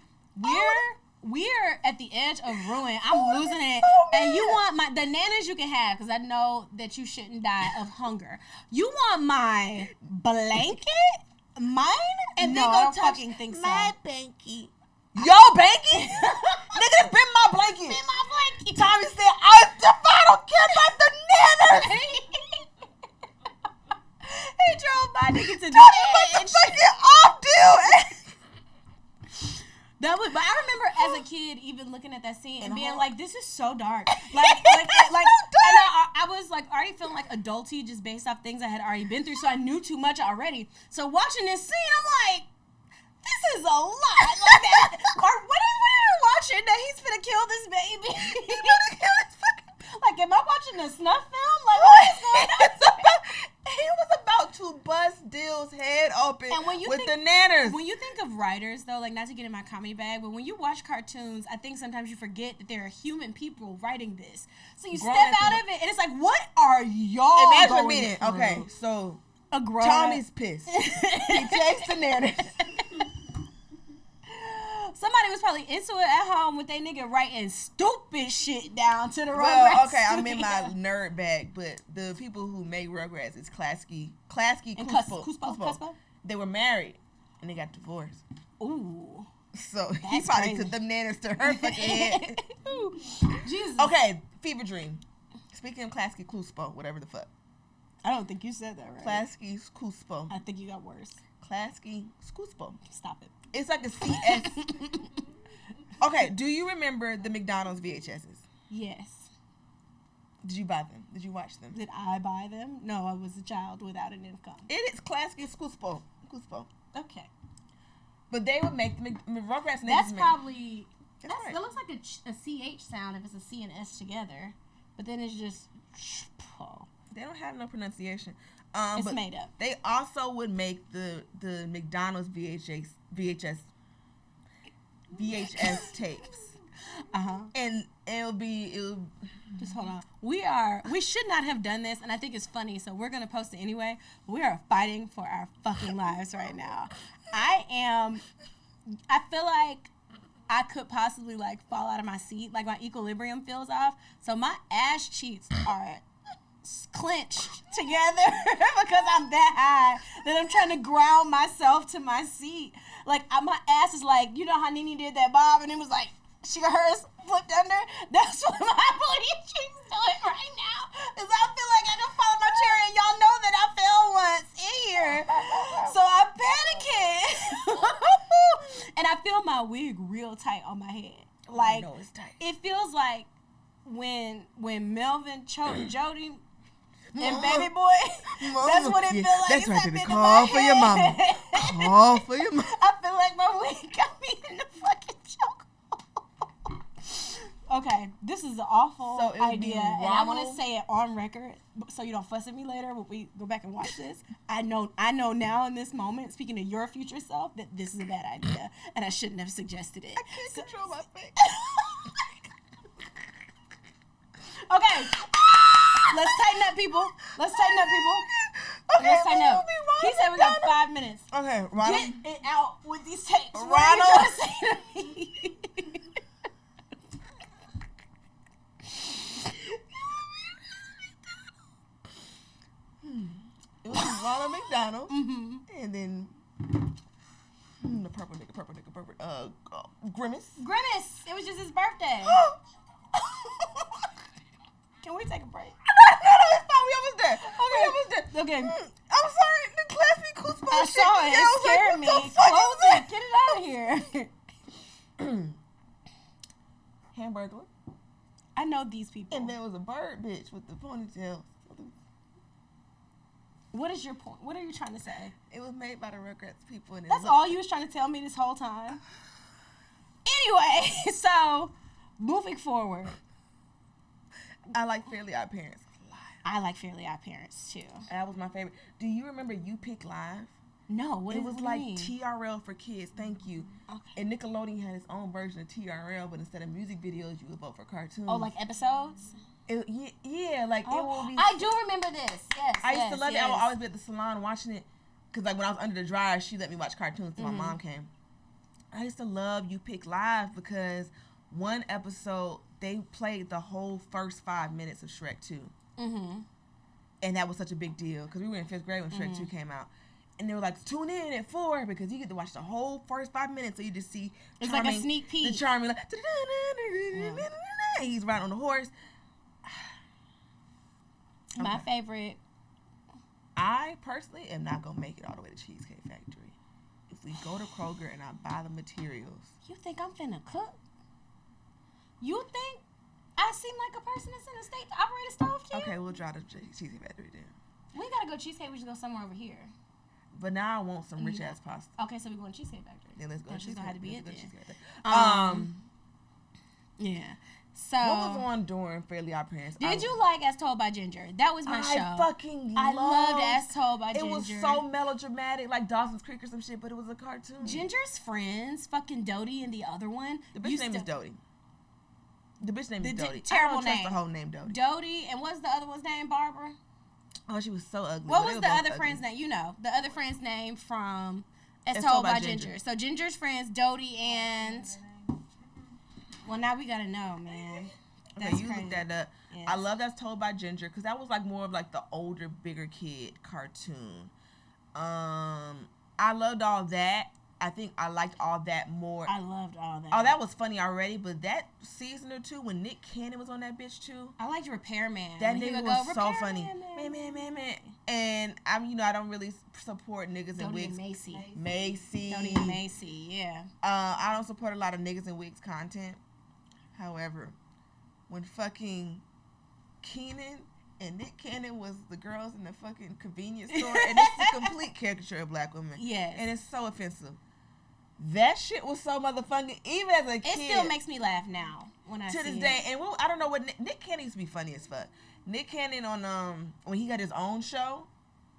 [SPEAKER 2] We're at the edge of ruin. I'm losing it.
[SPEAKER 3] so
[SPEAKER 2] And you
[SPEAKER 3] mad.
[SPEAKER 2] want the nanas you can have because I know that you shouldn't die of hunger. You want my blanket? Mine? And
[SPEAKER 3] No,
[SPEAKER 2] then
[SPEAKER 3] I
[SPEAKER 2] go
[SPEAKER 3] don't
[SPEAKER 2] touch
[SPEAKER 3] fucking think so.
[SPEAKER 2] my blanket.
[SPEAKER 3] Yo, blanket? Nigga, that's been my blanket.
[SPEAKER 2] Been my blanket.
[SPEAKER 3] Tommy said, I don't care about the nanas.
[SPEAKER 2] He drove my nigga to the
[SPEAKER 3] Tommy put
[SPEAKER 2] edge.
[SPEAKER 3] the fucking off Dill.
[SPEAKER 2] That was, but I remember as a kid even looking at that scene and being
[SPEAKER 3] whole-
[SPEAKER 2] like, "This is so dark." Like, and I was like already feeling like adulty just based off things I had already been through, so I knew too much already. So watching this scene, I'm like, "This is a lot." Like that, or what are we watching? That he's gonna kill this baby. Like, am I watching a snuff film? Like, what is going on?
[SPEAKER 3] He was about to bust Dill's head open
[SPEAKER 2] And when you
[SPEAKER 3] with
[SPEAKER 2] think-
[SPEAKER 3] the nanners.
[SPEAKER 2] When you think of writers, though, like, not to get in my comedy bag, but when you watch cartoons, I think sometimes you forget that there are human people writing this. So you
[SPEAKER 3] Grown
[SPEAKER 2] step
[SPEAKER 3] ass
[SPEAKER 2] out
[SPEAKER 3] people.
[SPEAKER 2] of it, and it's like, what are y'all
[SPEAKER 3] Imagine
[SPEAKER 2] going
[SPEAKER 3] meeting.
[SPEAKER 2] through?
[SPEAKER 3] Okay, so
[SPEAKER 2] A grown
[SPEAKER 3] Tommy's pissed. He takes the nanners.
[SPEAKER 2] Somebody was probably into it at home with their nigga writing stupid shit down to the Rugrats.
[SPEAKER 3] Well, okay, I'm in
[SPEAKER 2] studio.
[SPEAKER 3] my nerd bag, but the people who make Rugrats is Klasky
[SPEAKER 2] And
[SPEAKER 3] Kuspo. They were married and they got divorced.
[SPEAKER 2] Ooh.
[SPEAKER 3] So he
[SPEAKER 2] That's
[SPEAKER 3] probably
[SPEAKER 2] crazy.
[SPEAKER 3] took them nanners to her fucking head.
[SPEAKER 2] Jesus.
[SPEAKER 3] Okay, Fever Dream. Speaking of Klasky Kuspo, whatever the fuck.
[SPEAKER 2] I don't think you said that right.
[SPEAKER 3] Klasky Kuspo.
[SPEAKER 2] I think you got worse.
[SPEAKER 3] Klasky Kuspo.
[SPEAKER 2] Stop it.
[SPEAKER 3] It's like a CS. Okay, do you remember the McDonald's VHSs?
[SPEAKER 2] Yes.
[SPEAKER 3] Did you buy them? Did you watch them?
[SPEAKER 2] Did I buy them? No, I was a child without an income.
[SPEAKER 3] It is Klasky Kuspo.
[SPEAKER 2] Okay.
[SPEAKER 3] But they would make the Rugrats.
[SPEAKER 2] That's
[SPEAKER 3] niggas
[SPEAKER 2] probably...
[SPEAKER 3] That's right.
[SPEAKER 2] That looks like a CH sound if it's a C and S together. But then it's just...
[SPEAKER 3] They don't have no pronunciation.
[SPEAKER 2] It's
[SPEAKER 3] but
[SPEAKER 2] made up.
[SPEAKER 3] They also would make the McDonald's VHS tapes, and it'll
[SPEAKER 2] Just hold on. We should not have done this, and I think it's funny, so we're gonna post it anyway. We are fighting for our fucking lives right now. I feel like I could possibly like fall out of my seat, like my equilibrium feels off. So my ass cheeks are clenched together because I'm that high that I'm trying to ground myself to my seat. Like my ass is like, you know how Nene did that bob and it was like she got hers flipped under? That's what my booty cheeks doing right now. Cause I feel like I can fall in my chair and y'all know that I fell once in here. So I'm panicking. And I feel my wig real tight on my head. Like
[SPEAKER 3] I know it's tight.
[SPEAKER 2] it feels like when Melvin choked Jody and Baby Boy, that's what it feels like.
[SPEAKER 3] That's
[SPEAKER 2] It's
[SPEAKER 3] right,
[SPEAKER 2] like
[SPEAKER 3] baby.
[SPEAKER 2] in
[SPEAKER 3] Call
[SPEAKER 2] my
[SPEAKER 3] for your mama.
[SPEAKER 2] head.
[SPEAKER 3] Call for your mama.
[SPEAKER 2] I feel like my wig got me in the fucking choke. Okay, this is an awful
[SPEAKER 3] So it would be
[SPEAKER 2] idea, and I want to
[SPEAKER 3] Ronald-
[SPEAKER 2] say it on record so you don't fuss at me later when we go back and watch this. I know now in this moment, speaking to your future self, that this is a bad idea, and I shouldn't have suggested it.
[SPEAKER 3] I can't control my face.
[SPEAKER 2] Okay, let's tighten up, people. Let's tighten up. He said we got 5 minutes.
[SPEAKER 3] Okay, Ronald.
[SPEAKER 2] Get it out with these tapes. What are you
[SPEAKER 3] Ronald.
[SPEAKER 2] trying to say to me?
[SPEAKER 3] It was Ronald McDonald,
[SPEAKER 2] Mm-hmm.
[SPEAKER 3] and then the purple nigga, Grimace.
[SPEAKER 2] Grimace. It was just his birthday. Can we take a break?
[SPEAKER 3] No, it's fine. We almost there.
[SPEAKER 2] Okay.
[SPEAKER 3] I'm sorry. The Klasky Kuspo
[SPEAKER 2] I
[SPEAKER 3] shit.
[SPEAKER 2] saw it.
[SPEAKER 3] Yeah,
[SPEAKER 2] It
[SPEAKER 3] I was
[SPEAKER 2] scared
[SPEAKER 3] like,
[SPEAKER 2] me.
[SPEAKER 3] what the fuck
[SPEAKER 2] Close
[SPEAKER 3] is that?
[SPEAKER 2] it. Get it out of here.
[SPEAKER 3] Hamburger.
[SPEAKER 2] I know these people.
[SPEAKER 3] And there was a bird bitch with the ponytail.
[SPEAKER 2] What is your point? What are you trying to say?
[SPEAKER 3] It was made by the Rugrats people. And it
[SPEAKER 2] That's
[SPEAKER 3] looked-
[SPEAKER 2] all you was trying to tell me this whole time. Anyway, so moving forward,
[SPEAKER 3] I like Fairly Odd Parents.
[SPEAKER 2] I like Fairly Odd Parents too.
[SPEAKER 3] That was my favorite. Do you remember You Pick Live?
[SPEAKER 2] No, what
[SPEAKER 3] It
[SPEAKER 2] does
[SPEAKER 3] was
[SPEAKER 2] it
[SPEAKER 3] like
[SPEAKER 2] mean?
[SPEAKER 3] TRL for kids. Thank you.
[SPEAKER 2] Okay.
[SPEAKER 3] And Nickelodeon had its own version of TRL, but instead of music videos, you would vote for cartoons.
[SPEAKER 2] Oh, like episodes?
[SPEAKER 3] Yeah, like it will be.
[SPEAKER 2] I do remember this. Yes.
[SPEAKER 3] I used to love it. I would
[SPEAKER 2] yes.
[SPEAKER 3] always be at the salon watching it because, like, when I was under the dryer, she let me watch cartoons till
[SPEAKER 2] Mm-hmm.
[SPEAKER 3] my mom came. I used to love You Pick Live because one episode they played the whole first 5 minutes of Shrek 2.
[SPEAKER 2] Mm-hmm.
[SPEAKER 3] And that was such a big deal because we were in 5th grade when Shrek 2 came out. And they were like, tune in at 4 because you get to watch the whole first 5 minutes. So you just see
[SPEAKER 2] It's like a
[SPEAKER 3] Charming,
[SPEAKER 2] sneak peek.
[SPEAKER 3] the Charming, like, he's riding on the horse.
[SPEAKER 2] My
[SPEAKER 3] Okay.
[SPEAKER 2] favorite.
[SPEAKER 3] I personally am not going to make it all the way to Cheesecake Factory. If we go to Kroger and I buy the materials.
[SPEAKER 2] You think I'm finna cook? You think I seem like a person that's in a state to operate a stove to you?
[SPEAKER 3] Okay, we'll drive to Cheesecake Factory then.
[SPEAKER 2] We gotta go Cheesecake. We should go somewhere over here.
[SPEAKER 3] But now I want some rich ass pasta.
[SPEAKER 2] Okay, so we're going to Cheesecake Factory.
[SPEAKER 3] Then let's go to
[SPEAKER 2] That's just
[SPEAKER 3] Cheesecake
[SPEAKER 2] gonna have to be
[SPEAKER 3] Let's
[SPEAKER 2] it
[SPEAKER 3] go to
[SPEAKER 2] then.
[SPEAKER 3] Cheesecake Factory.
[SPEAKER 2] Yeah. So
[SPEAKER 3] What was on during Fairly Odd Parents?
[SPEAKER 2] did you like As Told by Ginger? That was my show.
[SPEAKER 3] I
[SPEAKER 2] loved As Told by Ginger.
[SPEAKER 3] It was so melodramatic, like Dawson's Creek or some shit, but it was a cartoon.
[SPEAKER 2] Ginger's friends, fucking Dodie and the other one.
[SPEAKER 3] The bitch name is Dodie. The bitch name is Dodie.
[SPEAKER 2] Terrible
[SPEAKER 3] I don't trust
[SPEAKER 2] name.
[SPEAKER 3] the whole name Dodie.
[SPEAKER 2] Dodie, and what's the other one's name? Barbara?
[SPEAKER 3] Oh, she was so ugly.
[SPEAKER 2] What
[SPEAKER 3] but
[SPEAKER 2] was
[SPEAKER 3] they
[SPEAKER 2] the
[SPEAKER 3] were both
[SPEAKER 2] other
[SPEAKER 3] ugly.
[SPEAKER 2] friend's name? You know, the other friend's name from As Told by Ginger. So Ginger's friends, Dodie and... Well, now we gotta know, man.
[SPEAKER 3] Okay,
[SPEAKER 2] That's
[SPEAKER 3] you
[SPEAKER 2] crazy.
[SPEAKER 3] looked that up.
[SPEAKER 2] Yes.
[SPEAKER 3] I love That's Told by Ginger because that was like more of like the older, bigger kid cartoon. I loved all that. I think I liked all that more.
[SPEAKER 2] I loved all that.
[SPEAKER 3] Oh, that was funny already, but that season or two when Nick Cannon was on that bitch too.
[SPEAKER 2] I liked Repairman.
[SPEAKER 3] That
[SPEAKER 2] When he
[SPEAKER 3] nigga
[SPEAKER 2] would
[SPEAKER 3] was
[SPEAKER 2] go,
[SPEAKER 3] so
[SPEAKER 2] "Repairman,
[SPEAKER 3] funny. Man. And I don't really support niggas in
[SPEAKER 2] Dodie
[SPEAKER 3] wigs.
[SPEAKER 2] and Macy.
[SPEAKER 3] Macy.
[SPEAKER 2] Dodie and Macy, yeah.
[SPEAKER 3] I don't support a lot of niggas in wigs content. However, when fucking Keenan and Nick Cannon was the girls in the fucking convenience store, and it's a complete caricature of black women.
[SPEAKER 2] Yes.
[SPEAKER 3] And it's so offensive. That shit was so motherfucking, even as a kid.
[SPEAKER 2] It still makes me laugh now when I see
[SPEAKER 3] to this
[SPEAKER 2] it.
[SPEAKER 3] day. And I don't know what Nick Cannon used to be funny as fuck. Nick Cannon on when he got his own show,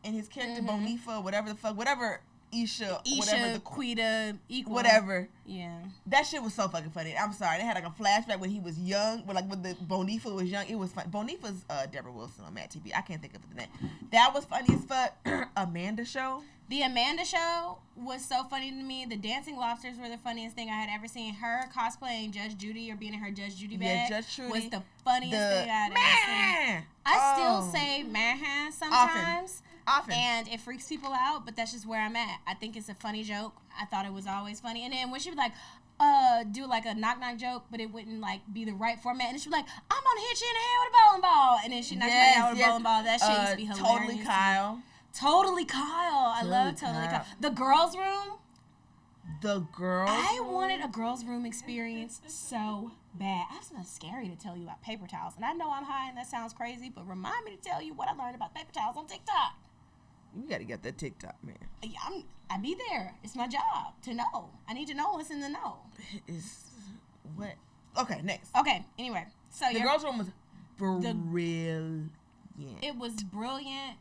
[SPEAKER 3] and his character Bonifa, whatever the fuck, whatever Isha, whatever the
[SPEAKER 2] Quita, Equal.
[SPEAKER 3] whatever.
[SPEAKER 2] Yeah.
[SPEAKER 3] That shit was so fucking funny. I'm sorry. They had like a flashback when he was young, when the Bonifa was young. It was fun. Bonifa's Deborah Wilson on Mad TV. I can't think of the name. That was funny as fuck. Amanda show.
[SPEAKER 2] The Amanda show was so funny to me. The Dancing Lobsters were the funniest thing I had ever seen. Her cosplaying Judge Judy or being in her Judge Judy bag
[SPEAKER 3] Judge Judy
[SPEAKER 2] was the funniest thing I had ever seen. I still say Manhattan sometimes.
[SPEAKER 3] Often.
[SPEAKER 2] And it freaks people out, but that's just where I'm at. I think it's a funny joke. I thought it was always funny. And then when she would like do like a knock knock joke, but it wouldn't like be the right format, and she'd be like, "I'm gonna hit you in the head with a bowling ball," and then she knocked me in the head with a bowling ball. That shit used to be hilarious.
[SPEAKER 3] Totally Kyle.
[SPEAKER 2] Totally Kyle. I love Totally Kyle. The girls' room.
[SPEAKER 3] The girls.
[SPEAKER 2] I wanted a girls' room experience so bad. That's not scary to tell you about paper towels, and I know I'm high, and that sounds crazy, but remind me to tell you what I learned about paper towels on TikTok.
[SPEAKER 3] You gotta get that TikTok, man.
[SPEAKER 2] Yeah, I be there. It's my job to know. I need to know what's in the know.
[SPEAKER 3] Is what? Okay, next.
[SPEAKER 2] Okay. Anyway, so
[SPEAKER 3] The girls' room was brilliant.
[SPEAKER 2] It was brilliant.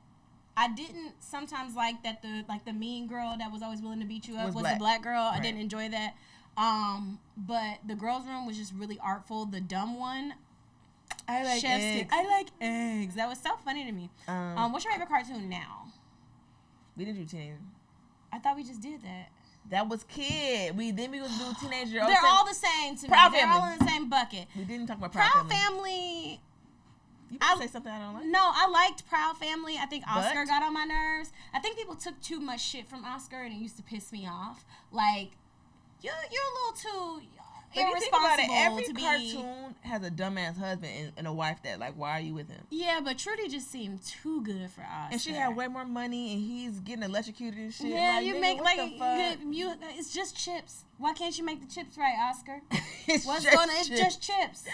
[SPEAKER 2] I didn't sometimes like that the mean girl that was always willing to beat you up was the black girl. Right. I didn't enjoy that. But the girls' room was just really artful. The dumb one.
[SPEAKER 3] I like eggs.
[SPEAKER 2] I like eggs. That was so funny to me. What's your favorite cartoon now?
[SPEAKER 3] We didn't do teenager.
[SPEAKER 2] I thought we just did that.
[SPEAKER 3] That was kid. We was do teenager.
[SPEAKER 2] They're all the same to
[SPEAKER 3] Proud
[SPEAKER 2] me. They're
[SPEAKER 3] Family.
[SPEAKER 2] all in the same bucket.
[SPEAKER 3] We didn't talk about
[SPEAKER 2] Proud Family.
[SPEAKER 3] You can say something I don't like.
[SPEAKER 2] No, I liked Proud Family. I think Oscar got on my nerves. I think people took too much shit from Oscar, and it used to piss me off. Like, you're a little too
[SPEAKER 3] If you think about it, every
[SPEAKER 2] to be...
[SPEAKER 3] cartoon has a dumbass husband and a wife that, like, why are you with him?
[SPEAKER 2] Yeah, but Trudy just seemed too good for Oscar.
[SPEAKER 3] And she had way more money, and he's getting electrocuted and shit.
[SPEAKER 2] Yeah,
[SPEAKER 3] like,
[SPEAKER 2] you
[SPEAKER 3] nigga,
[SPEAKER 2] make,
[SPEAKER 3] what
[SPEAKER 2] like,
[SPEAKER 3] the fuck?
[SPEAKER 2] it's just chips. Why can't you make the chips right, Oscar?
[SPEAKER 3] It's
[SPEAKER 2] It's just chips.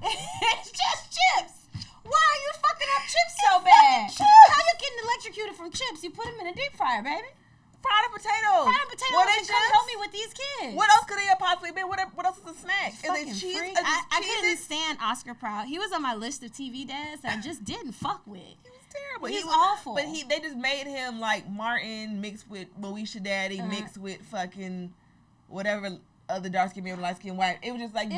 [SPEAKER 2] It's just chips. Why are you fucking up chips so bad? How you getting electrocuted from chips? You put them in a deep fryer, baby.
[SPEAKER 3] Fried potatoes.
[SPEAKER 2] Fried potatoes.
[SPEAKER 3] What
[SPEAKER 2] And come help me with these kids.
[SPEAKER 3] What else could they have possibly been? What else is a snack? Is
[SPEAKER 2] Fucking
[SPEAKER 3] it cheese?
[SPEAKER 2] freak.
[SPEAKER 3] Is it
[SPEAKER 2] I couldn't
[SPEAKER 3] cheeses?
[SPEAKER 2] stand Oscar Proud. He was on my list of TV dads that I just didn't fuck with.
[SPEAKER 3] He was terrible.
[SPEAKER 2] He's
[SPEAKER 3] He was
[SPEAKER 2] awful.
[SPEAKER 3] But they just made him like Martin mixed with Moesha Daddy mixed with fucking whatever other dark skin man, light skin white. It was just like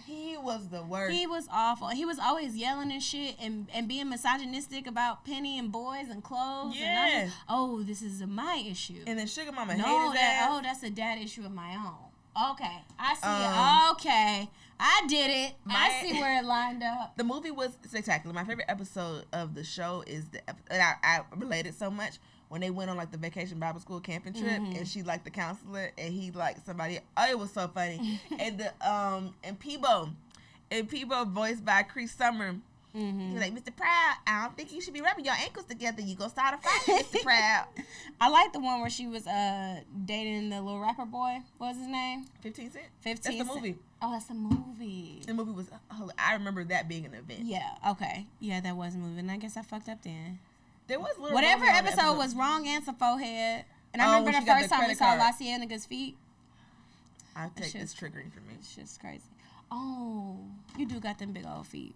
[SPEAKER 3] he was the worst.
[SPEAKER 2] He was awful. He was always yelling and shit and being misogynistic about Penny and boys and clothes.
[SPEAKER 3] Yeah.
[SPEAKER 2] And oh, this is my issue.
[SPEAKER 3] And then Sugar Mama hated
[SPEAKER 2] No,
[SPEAKER 3] that.
[SPEAKER 2] that's a dad issue of my own. Okay, I see it. Okay, I did it. I see where it lined up.
[SPEAKER 3] The movie was spectacular. My favorite episode of the show is and I related so much when they went on like the vacation Bible school camping trip, and she liked the counselor, and he liked somebody. Oh, it was so funny. And and Peebo voiced by Cree Summer. He was like, Mr. Proud, I don't think you should be rubbing your ankles together. You gonna start a fight, Mr. Proud.
[SPEAKER 2] I like the one where she was dating the little rapper boy. What was his name?
[SPEAKER 3] 15 Cent.
[SPEAKER 2] 15
[SPEAKER 3] That's the movie.
[SPEAKER 2] Oh, that's the movie.
[SPEAKER 3] The movie was. I remember that being an event.
[SPEAKER 2] Yeah. Okay. Yeah, that was a movie, and I guess I fucked up then.
[SPEAKER 3] There was little
[SPEAKER 2] Whatever
[SPEAKER 3] Romeo on the
[SPEAKER 2] episode was wrong answer forehead. And I
[SPEAKER 3] Oh,
[SPEAKER 2] remember
[SPEAKER 3] when
[SPEAKER 2] the
[SPEAKER 3] she got
[SPEAKER 2] first
[SPEAKER 3] the
[SPEAKER 2] time we
[SPEAKER 3] credit
[SPEAKER 2] saw
[SPEAKER 3] card.
[SPEAKER 2] La Cienaga's feet.
[SPEAKER 3] I take
[SPEAKER 2] shit's-
[SPEAKER 3] this triggering for me.
[SPEAKER 2] It's just crazy. Oh, you do got them big old feet.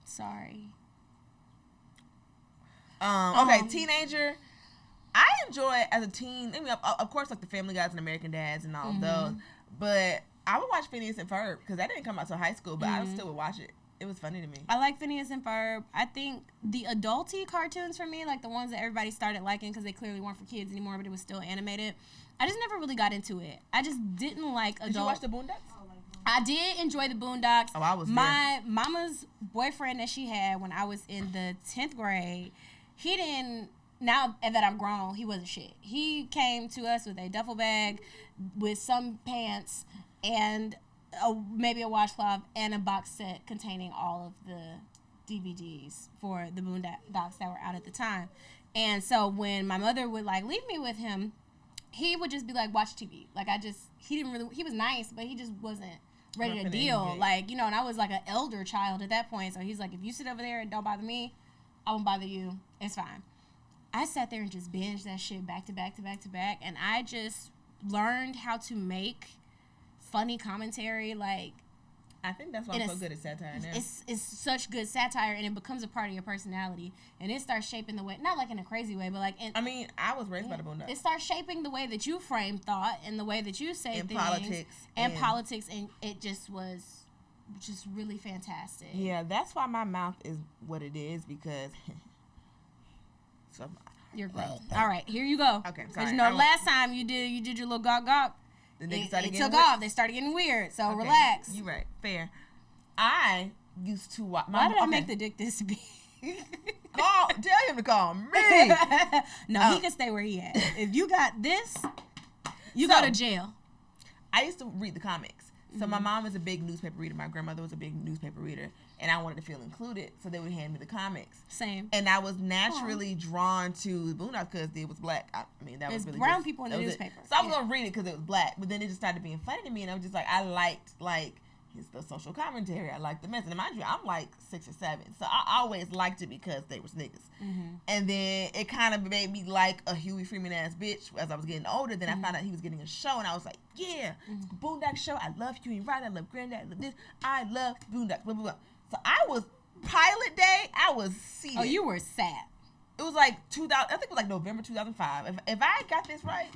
[SPEAKER 2] Sorry.
[SPEAKER 3] Okay, teenager. I enjoy it as a teen. I mean, of course, like the Family Guys and American Dads and all of those. But I would watch Phineas and Ferb because that didn't come out till high school. But I still would watch it. It was funny to me.
[SPEAKER 2] I like Phineas and Ferb. I think the adulty cartoons for me, like the ones that everybody started liking because they clearly weren't for kids anymore, but it was still animated. I just never really got into it. I just didn't like adult.
[SPEAKER 3] Did you watch the Boondocks?
[SPEAKER 2] I did enjoy the Boondocks.
[SPEAKER 3] Oh, I was
[SPEAKER 2] my mama's boyfriend that she had when I was in the 10th grade. He didn't. Now that I'm grown, he wasn't shit. He came to us with a duffel bag with some pants and maybe a washcloth and a box set containing all of the DVDs for the Boondocks that were out at the time. And so when my mother would like leave me with him, he would just be like, watch TV. Like he was nice, but he just wasn't ready to deal. Like, and I was like an elder child at that point. So he's like, if you sit over there and don't bother me, I won't bother you. It's fine. I sat there and just binged that shit back to back to back to back. And I just learned how to make funny commentary. Like,
[SPEAKER 3] I think that's why I'm so good at satire now.
[SPEAKER 2] It's such good satire, and it becomes a part of your personality. And it starts shaping the way, not like in a crazy way, but like
[SPEAKER 3] I was raised by the Boondocks.
[SPEAKER 2] It starts shaping the way that you frame thought and the way that you say things.
[SPEAKER 3] And
[SPEAKER 2] politics. And it just was just really fantastic.
[SPEAKER 3] Yeah, that's why my mouth is what it is, because...
[SPEAKER 2] You're gross. All right, here you go.
[SPEAKER 3] Okay,
[SPEAKER 2] because last time you did your little gawk, it took off. They started getting weird. So relax.
[SPEAKER 3] You right. Fair. I used to watch.
[SPEAKER 2] Why did I make the dick this big?
[SPEAKER 3] Tell him to call me.
[SPEAKER 2] No, he can stay where he at. If you got this, you go to jail.
[SPEAKER 3] I used to read the comics. So my mom was a big newspaper reader. My grandmother was a big newspaper reader. And I wanted to feel included, so they would hand me the comics.
[SPEAKER 2] Same.
[SPEAKER 3] And I was naturally drawn to Boondocks because it was black. I mean, that was really
[SPEAKER 2] brown people in the newspaper.
[SPEAKER 3] So I was going to read it because it was black. But then it just started being funny to me. And I was just like, I liked, the social commentary. I liked the message. And mind you, I'm like 6 or 7. So I always liked it because they was niggas. And then it kind of made me like a Huey Freeman ass bitch as I was getting older. Then I found out he was getting a show. And I was like, yeah, Boondock show. I love Huey Wright. I love Granddad. I love this. I love Boondock. Blah, blah, blah. So I was, pilot day, I was seated.
[SPEAKER 2] Oh, you were sad.
[SPEAKER 3] It was like 2000, I think it was like November 2005. If I got this right,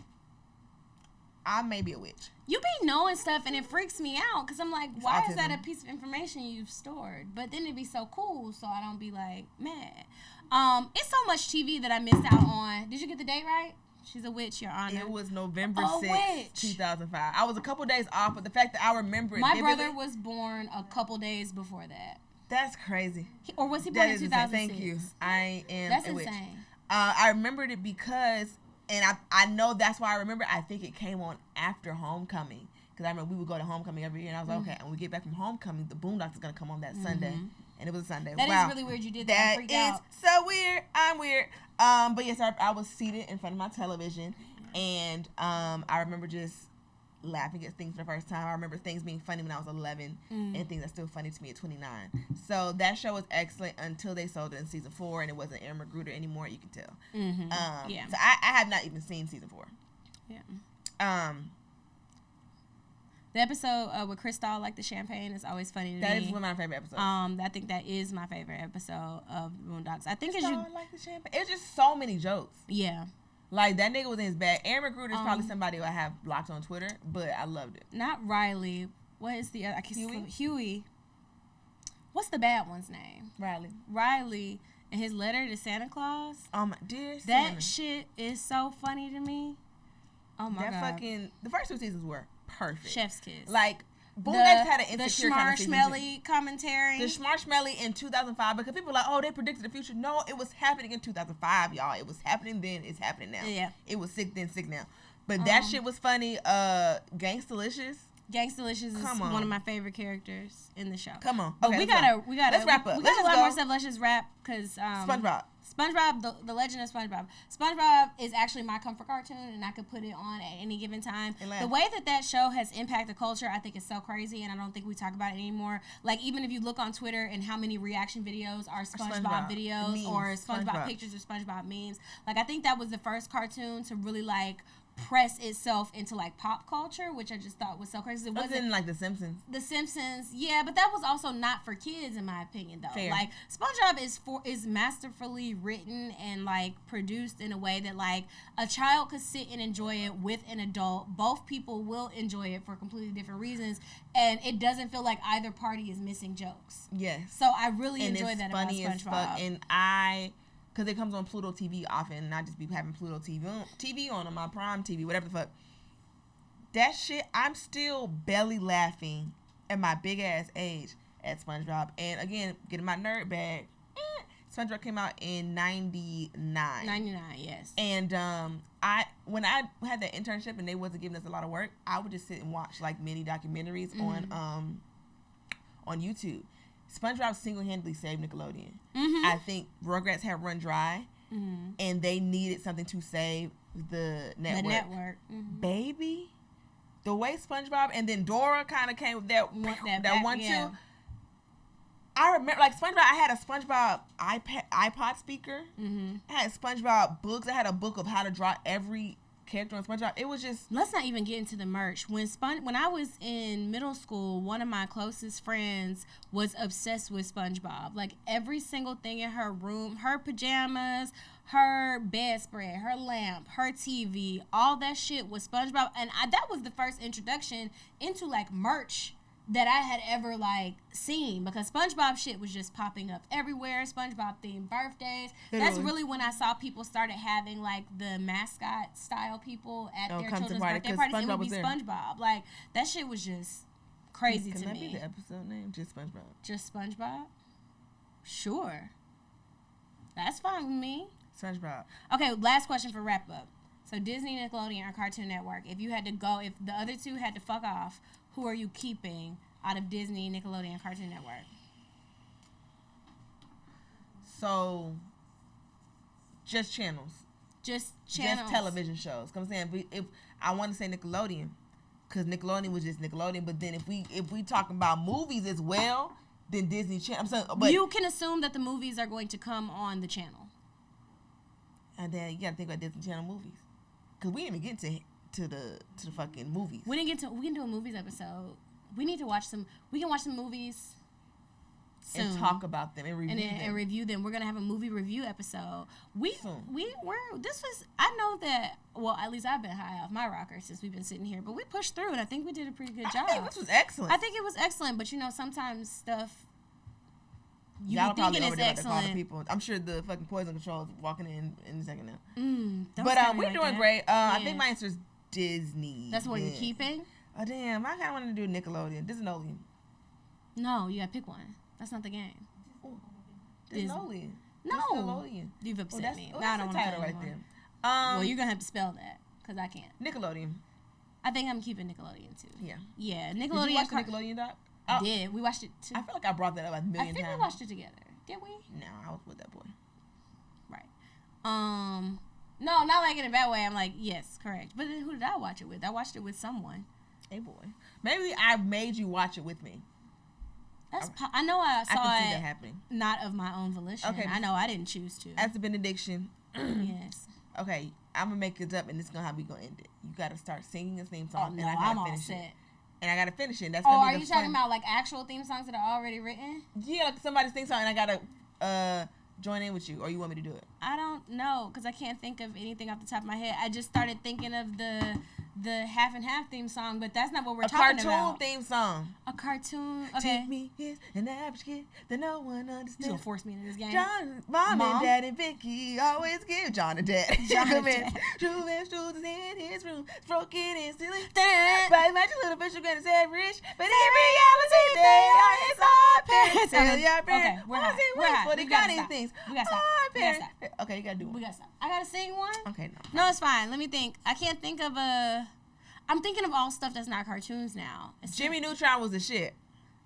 [SPEAKER 3] I may be a witch.
[SPEAKER 2] You be knowing stuff and it freaks me out because I'm like, why is that a piece of information you've stored? But then it'd be so cool so I don't be like mad. It's so much TV that I missed out on. Did you get the date right? She's a witch, Your Honor.
[SPEAKER 3] It was November 6th, 2005. I was a couple days off, but the fact that I remember it
[SPEAKER 2] My
[SPEAKER 3] vividly,
[SPEAKER 2] brother was born a couple days before that.
[SPEAKER 3] That's crazy.
[SPEAKER 2] Or was he born in 2006?
[SPEAKER 3] Thank you. I am
[SPEAKER 2] That's
[SPEAKER 3] a witch.
[SPEAKER 2] insane.
[SPEAKER 3] I remembered it because, and I know that's why I remember. I think it came on after Homecoming. Because I remember we would go to Homecoming every year, and I was like, okay, and when we get back from Homecoming, the Boondocks is going to come on that Sunday. And it was a Sunday.
[SPEAKER 2] That is really weird you did that.
[SPEAKER 3] That is so weird. I'm weird. But yes, I was seated in front of my television, and I remember just laughing at things for the first time. I remember things being funny when I was 11 and things are still funny to me at 29. So that show was excellent until they sold it in season 4 and it wasn't Aaron Magruder anymore, you can tell.
[SPEAKER 2] Yeah.
[SPEAKER 3] So I have not even seen season 4.
[SPEAKER 2] Yeah. The episode with Crystal, like the champagne, is always funny to me.
[SPEAKER 3] That is one of my favorite episodes.
[SPEAKER 2] I think that is my favorite episode of Boondocks. I think
[SPEAKER 3] Crystal, like the champagne. It's just so many jokes.
[SPEAKER 2] Yeah.
[SPEAKER 3] Like, that nigga was in his bag. Aaron Magruder is probably somebody who I have blocked on Twitter, but I loved it.
[SPEAKER 2] Not Riley. What is the other? Huey. What's the bad one's name? Riley and his letter to Santa Claus.
[SPEAKER 3] Dear
[SPEAKER 2] That
[SPEAKER 3] Santa.
[SPEAKER 2] shit is so funny to me. Oh my God.
[SPEAKER 3] The first 2 seasons were perfect.
[SPEAKER 2] Chef's kiss.
[SPEAKER 3] Like, Boondocks had an insecure
[SPEAKER 2] the
[SPEAKER 3] kind of season
[SPEAKER 2] Schmarshmelly commentary.
[SPEAKER 3] The Schmarshmelly in 2005, because people were like, oh, they predicted the future. No, it was happening in 2005, y'all. It was happening then. It's happening now.
[SPEAKER 2] Yeah.
[SPEAKER 3] It was sick then, sick now. But that shit was funny. Gangstalicious.
[SPEAKER 2] Gangstalicious is one of my favorite characters in the show.
[SPEAKER 3] Come on.
[SPEAKER 2] But
[SPEAKER 3] okay,
[SPEAKER 2] we gotta
[SPEAKER 3] let's wrap up.
[SPEAKER 2] We got a lot more stuff. Let's just wrap because SpongeBob, the Legend of SpongeBob. SpongeBob is actually my comfort cartoon, and I could put it on at any given time. The way that show has impacted culture, I think is so crazy, and I don't think we talk about it anymore. Like, even if you look on Twitter and how many reaction videos are SpongeBob videos memes, or SpongeBob pictures or SpongeBob memes. Like, I think that was the first cartoon to really, like, press itself into like pop culture, which I just thought was so crazy. It wasn't
[SPEAKER 3] like The Simpsons.
[SPEAKER 2] The Simpsons, yeah, but that was also not for kids, in my opinion, though.
[SPEAKER 3] Fair.
[SPEAKER 2] Like SpongeBob is masterfully written and like produced in a way that like a child could sit and enjoy it with an adult. Both people will enjoy it for completely different reasons, and it doesn't feel like either party is missing jokes.
[SPEAKER 3] Yes.
[SPEAKER 2] So I really
[SPEAKER 3] And
[SPEAKER 2] enjoy
[SPEAKER 3] it's
[SPEAKER 2] that
[SPEAKER 3] funny
[SPEAKER 2] about
[SPEAKER 3] as
[SPEAKER 2] SpongeBob.
[SPEAKER 3] fuck. And because it comes on Pluto TV often, and I just be having Pluto TV on my Prime TV, whatever the fuck. That shit, I'm still belly laughing at my big ass age at SpongeBob. And again, getting my nerd bag. SpongeBob came out in 99.
[SPEAKER 2] 99, yes.
[SPEAKER 3] And when I had that internship and they wasn't giving us a lot of work, I would just sit and watch like mini documentaries on YouTube. SpongeBob single-handedly saved Nickelodeon. I think Rugrats had run dry, and they needed something to save the network.
[SPEAKER 2] The network.
[SPEAKER 3] Baby, the way SpongeBob and then Dora kind of came with that one
[SPEAKER 2] yeah.
[SPEAKER 3] too. I remember, like, SpongeBob, I had a SpongeBob iPod speaker. I had SpongeBob books. I had a book of how to draw every character on SpongeBob. It was just...
[SPEAKER 2] Let's not even get into the merch. When I was in middle school, one of my closest friends was obsessed with SpongeBob. Like, every single thing in her room, her pajamas, her bedspread, her lamp, her TV, all that shit was SpongeBob. And that was the first introduction into, like, merch that I had ever like seen, because SpongeBob shit was just popping up everywhere. SpongeBob themed birthdays. That's really when I saw people started having like the mascot style people at their children's birthday parties. It would be SpongeBob. Like that shit was just crazy to me.
[SPEAKER 3] Can that be the episode name? Just SpongeBob.
[SPEAKER 2] Just SpongeBob? Sure. That's fine with me.
[SPEAKER 3] SpongeBob.
[SPEAKER 2] Okay, last question for wrap up. So Disney, Nickelodeon, or Cartoon Network. If you had to go, if the other two had to fuck off, who are you keeping out of Disney, Nickelodeon, Cartoon Network?
[SPEAKER 3] So, just channels.
[SPEAKER 2] Just channels.
[SPEAKER 3] Just television shows. Cause I'm saying, if I want to say Nickelodeon, because Nickelodeon was just Nickelodeon. But then if we talking about movies as well, then Disney Channel. I'm saying, but
[SPEAKER 2] you can assume that the movies are going to come on the channel.
[SPEAKER 3] And then you gotta think about Disney Channel movies, cause we didn't even get to the fucking movies.
[SPEAKER 2] We can do a movies episode. We need to watch some. We can watch some movies soon.
[SPEAKER 3] And talk about them and review them.
[SPEAKER 2] And review them. We're gonna have a movie review episode. This was. I know that. Well, at least I've been high off my rocker since we've been sitting here, but we pushed through, and I think we did a pretty good job.
[SPEAKER 3] I think this was excellent.
[SPEAKER 2] I think it was excellent, but sometimes stuff.
[SPEAKER 3] Y'all
[SPEAKER 2] be
[SPEAKER 3] probably
[SPEAKER 2] thinking
[SPEAKER 3] over
[SPEAKER 2] it's
[SPEAKER 3] there about to call the
[SPEAKER 2] excellent.
[SPEAKER 3] people. I'm sure the fucking poison control is walking in a second now.
[SPEAKER 2] Don't
[SPEAKER 3] But
[SPEAKER 2] scare me
[SPEAKER 3] we're
[SPEAKER 2] like
[SPEAKER 3] doing
[SPEAKER 2] that.
[SPEAKER 3] great. I
[SPEAKER 2] Yeah.
[SPEAKER 3] think my answer is Disney.
[SPEAKER 2] That's what you're
[SPEAKER 3] Yeah.
[SPEAKER 2] keeping?
[SPEAKER 3] Oh damn! I kind of wanted to do Nickelodeon. Disnelodeon.
[SPEAKER 2] No, you gotta pick one. That's not the game. Disney.
[SPEAKER 3] Disnelodeon.
[SPEAKER 2] No.
[SPEAKER 3] Disnelodeon.
[SPEAKER 2] You've
[SPEAKER 3] Oh,
[SPEAKER 2] upset
[SPEAKER 3] that's,
[SPEAKER 2] me.
[SPEAKER 3] oh,
[SPEAKER 2] Now I
[SPEAKER 3] that's
[SPEAKER 2] don't
[SPEAKER 3] the
[SPEAKER 2] want to
[SPEAKER 3] title
[SPEAKER 2] play
[SPEAKER 3] right
[SPEAKER 2] anymore.
[SPEAKER 3] there.
[SPEAKER 2] Well, you're gonna have to spell that because I can't.
[SPEAKER 3] Nickelodeon.
[SPEAKER 2] I think I'm keeping Nickelodeon too.
[SPEAKER 3] Yeah.
[SPEAKER 2] Yeah,
[SPEAKER 3] Did
[SPEAKER 2] Nickelodeon.
[SPEAKER 3] you watch the Nickelodeon doc?
[SPEAKER 2] I did. We watched it too.
[SPEAKER 3] I feel like I brought that up a
[SPEAKER 2] I
[SPEAKER 3] million
[SPEAKER 2] think
[SPEAKER 3] times.
[SPEAKER 2] we watched it together. Did we?
[SPEAKER 3] No, I was with that boy.
[SPEAKER 2] Right. No, not like in a bad way. I'm like, yes, correct. But then who did I watch it with? I watched it with someone.
[SPEAKER 3] Hey boy. Maybe I made you watch it with me.
[SPEAKER 2] I know I saw
[SPEAKER 3] I can see
[SPEAKER 2] it
[SPEAKER 3] that happening.
[SPEAKER 2] not of my own volition.
[SPEAKER 3] Okay.
[SPEAKER 2] I know I didn't choose to.
[SPEAKER 3] As a benediction.
[SPEAKER 2] Yes.
[SPEAKER 3] Okay, I'm gonna make it up, and this is gonna how we gonna end it. You gotta start singing a theme
[SPEAKER 2] Oh
[SPEAKER 3] song,
[SPEAKER 2] no,
[SPEAKER 3] and I gotta
[SPEAKER 2] I'm all
[SPEAKER 3] finish
[SPEAKER 2] set.
[SPEAKER 3] it. And I gotta finish it. That's
[SPEAKER 2] Oh,
[SPEAKER 3] gonna be
[SPEAKER 2] are
[SPEAKER 3] the
[SPEAKER 2] you talking
[SPEAKER 3] fun-
[SPEAKER 2] about like actual theme songs that are already written?
[SPEAKER 3] Yeah, like somebody's theme song, and I gotta join in with you, or you want me to do it?
[SPEAKER 2] I don't know because I can't think of anything off the top of my head. I just started thinking of the half and half theme song, but that's not what we're talking
[SPEAKER 3] cartoon
[SPEAKER 2] about.
[SPEAKER 3] theme song.
[SPEAKER 2] A cartoon. Okay.
[SPEAKER 3] Take me is an average kid that no one
[SPEAKER 2] You gonna
[SPEAKER 3] understands.
[SPEAKER 2] force me into this game?
[SPEAKER 3] John, Mom and Dad and Vicky always give John and Dad.
[SPEAKER 2] John and
[SPEAKER 3] Man,
[SPEAKER 2] Dad.
[SPEAKER 3] True man, Jules is in his room, broken and silly.
[SPEAKER 2] Dad.
[SPEAKER 3] But imagine little fish are gonna say rich, but in reality they are his odd parents. They are
[SPEAKER 2] Okay,
[SPEAKER 3] parents.
[SPEAKER 2] we're hot. We're hot.
[SPEAKER 3] For
[SPEAKER 2] We
[SPEAKER 3] the
[SPEAKER 2] gotta
[SPEAKER 3] gunning
[SPEAKER 2] stop.
[SPEAKER 3] things.
[SPEAKER 2] We gotta stop.
[SPEAKER 3] Odd
[SPEAKER 2] We gotta
[SPEAKER 3] parents. Okay, you gotta do
[SPEAKER 2] We
[SPEAKER 3] one.
[SPEAKER 2] gotta stop. I gotta sing one.
[SPEAKER 3] Okay, no.
[SPEAKER 2] No, it's fine. Let me think. I can't think of a. I'm thinking of all stuff that's not cartoons now.
[SPEAKER 3] Jimmy Neutron was the shit.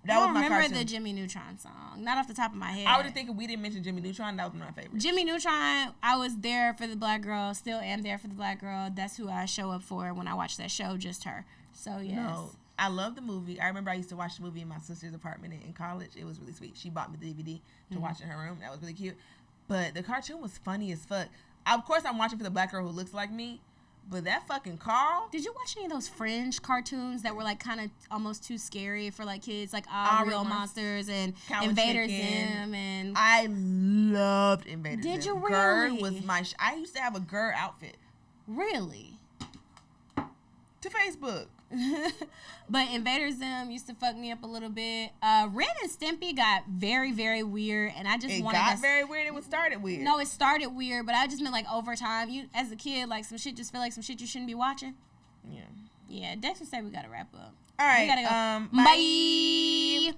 [SPEAKER 3] That
[SPEAKER 2] I
[SPEAKER 3] was
[SPEAKER 2] don't
[SPEAKER 3] my
[SPEAKER 2] remember
[SPEAKER 3] cartoon.
[SPEAKER 2] the Jimmy Neutron song. Not off the top of my head.
[SPEAKER 3] I was just thinking we didn't mention Jimmy Neutron. That was my favorite.
[SPEAKER 2] Jimmy Neutron, I was there for the black girl, still am there for the black girl. That's who I show up for when I watch that show, just her. So, yes.
[SPEAKER 3] No, I love the movie. I remember I used to watch the movie in my sister's apartment in college. It was really sweet. She bought me the DVD to watch in her room. That was really cute. But the cartoon was funny as fuck. Of course, I'm watching for the black girl who looks like me. But that fucking Carl.
[SPEAKER 2] Did you watch any of those Fringe cartoons that were like kind of almost too scary for like kids, like Real Monsters and
[SPEAKER 3] Cow
[SPEAKER 2] Invader
[SPEAKER 3] Chicken.
[SPEAKER 2] Zim and
[SPEAKER 3] I loved Invader Zim.
[SPEAKER 2] Did you
[SPEAKER 3] Gerd
[SPEAKER 2] really?
[SPEAKER 3] was my. I used to have a Gerd outfit
[SPEAKER 2] really?
[SPEAKER 3] to Facebook.
[SPEAKER 2] But Invader Zim used to fuck me up a little bit. Ren and Stimpy got very, very weird, and I just
[SPEAKER 3] It
[SPEAKER 2] wanted
[SPEAKER 3] got
[SPEAKER 2] to.
[SPEAKER 3] very weird. It was started weird.
[SPEAKER 2] No, it started weird, but I just meant like over time. You, as a kid, like some shit just feel like some shit you shouldn't be watching.
[SPEAKER 3] Yeah.
[SPEAKER 2] Yeah, Dexter said we gotta wrap up.
[SPEAKER 3] All right.
[SPEAKER 2] We gotta go.
[SPEAKER 3] Bye.
[SPEAKER 2] Bye.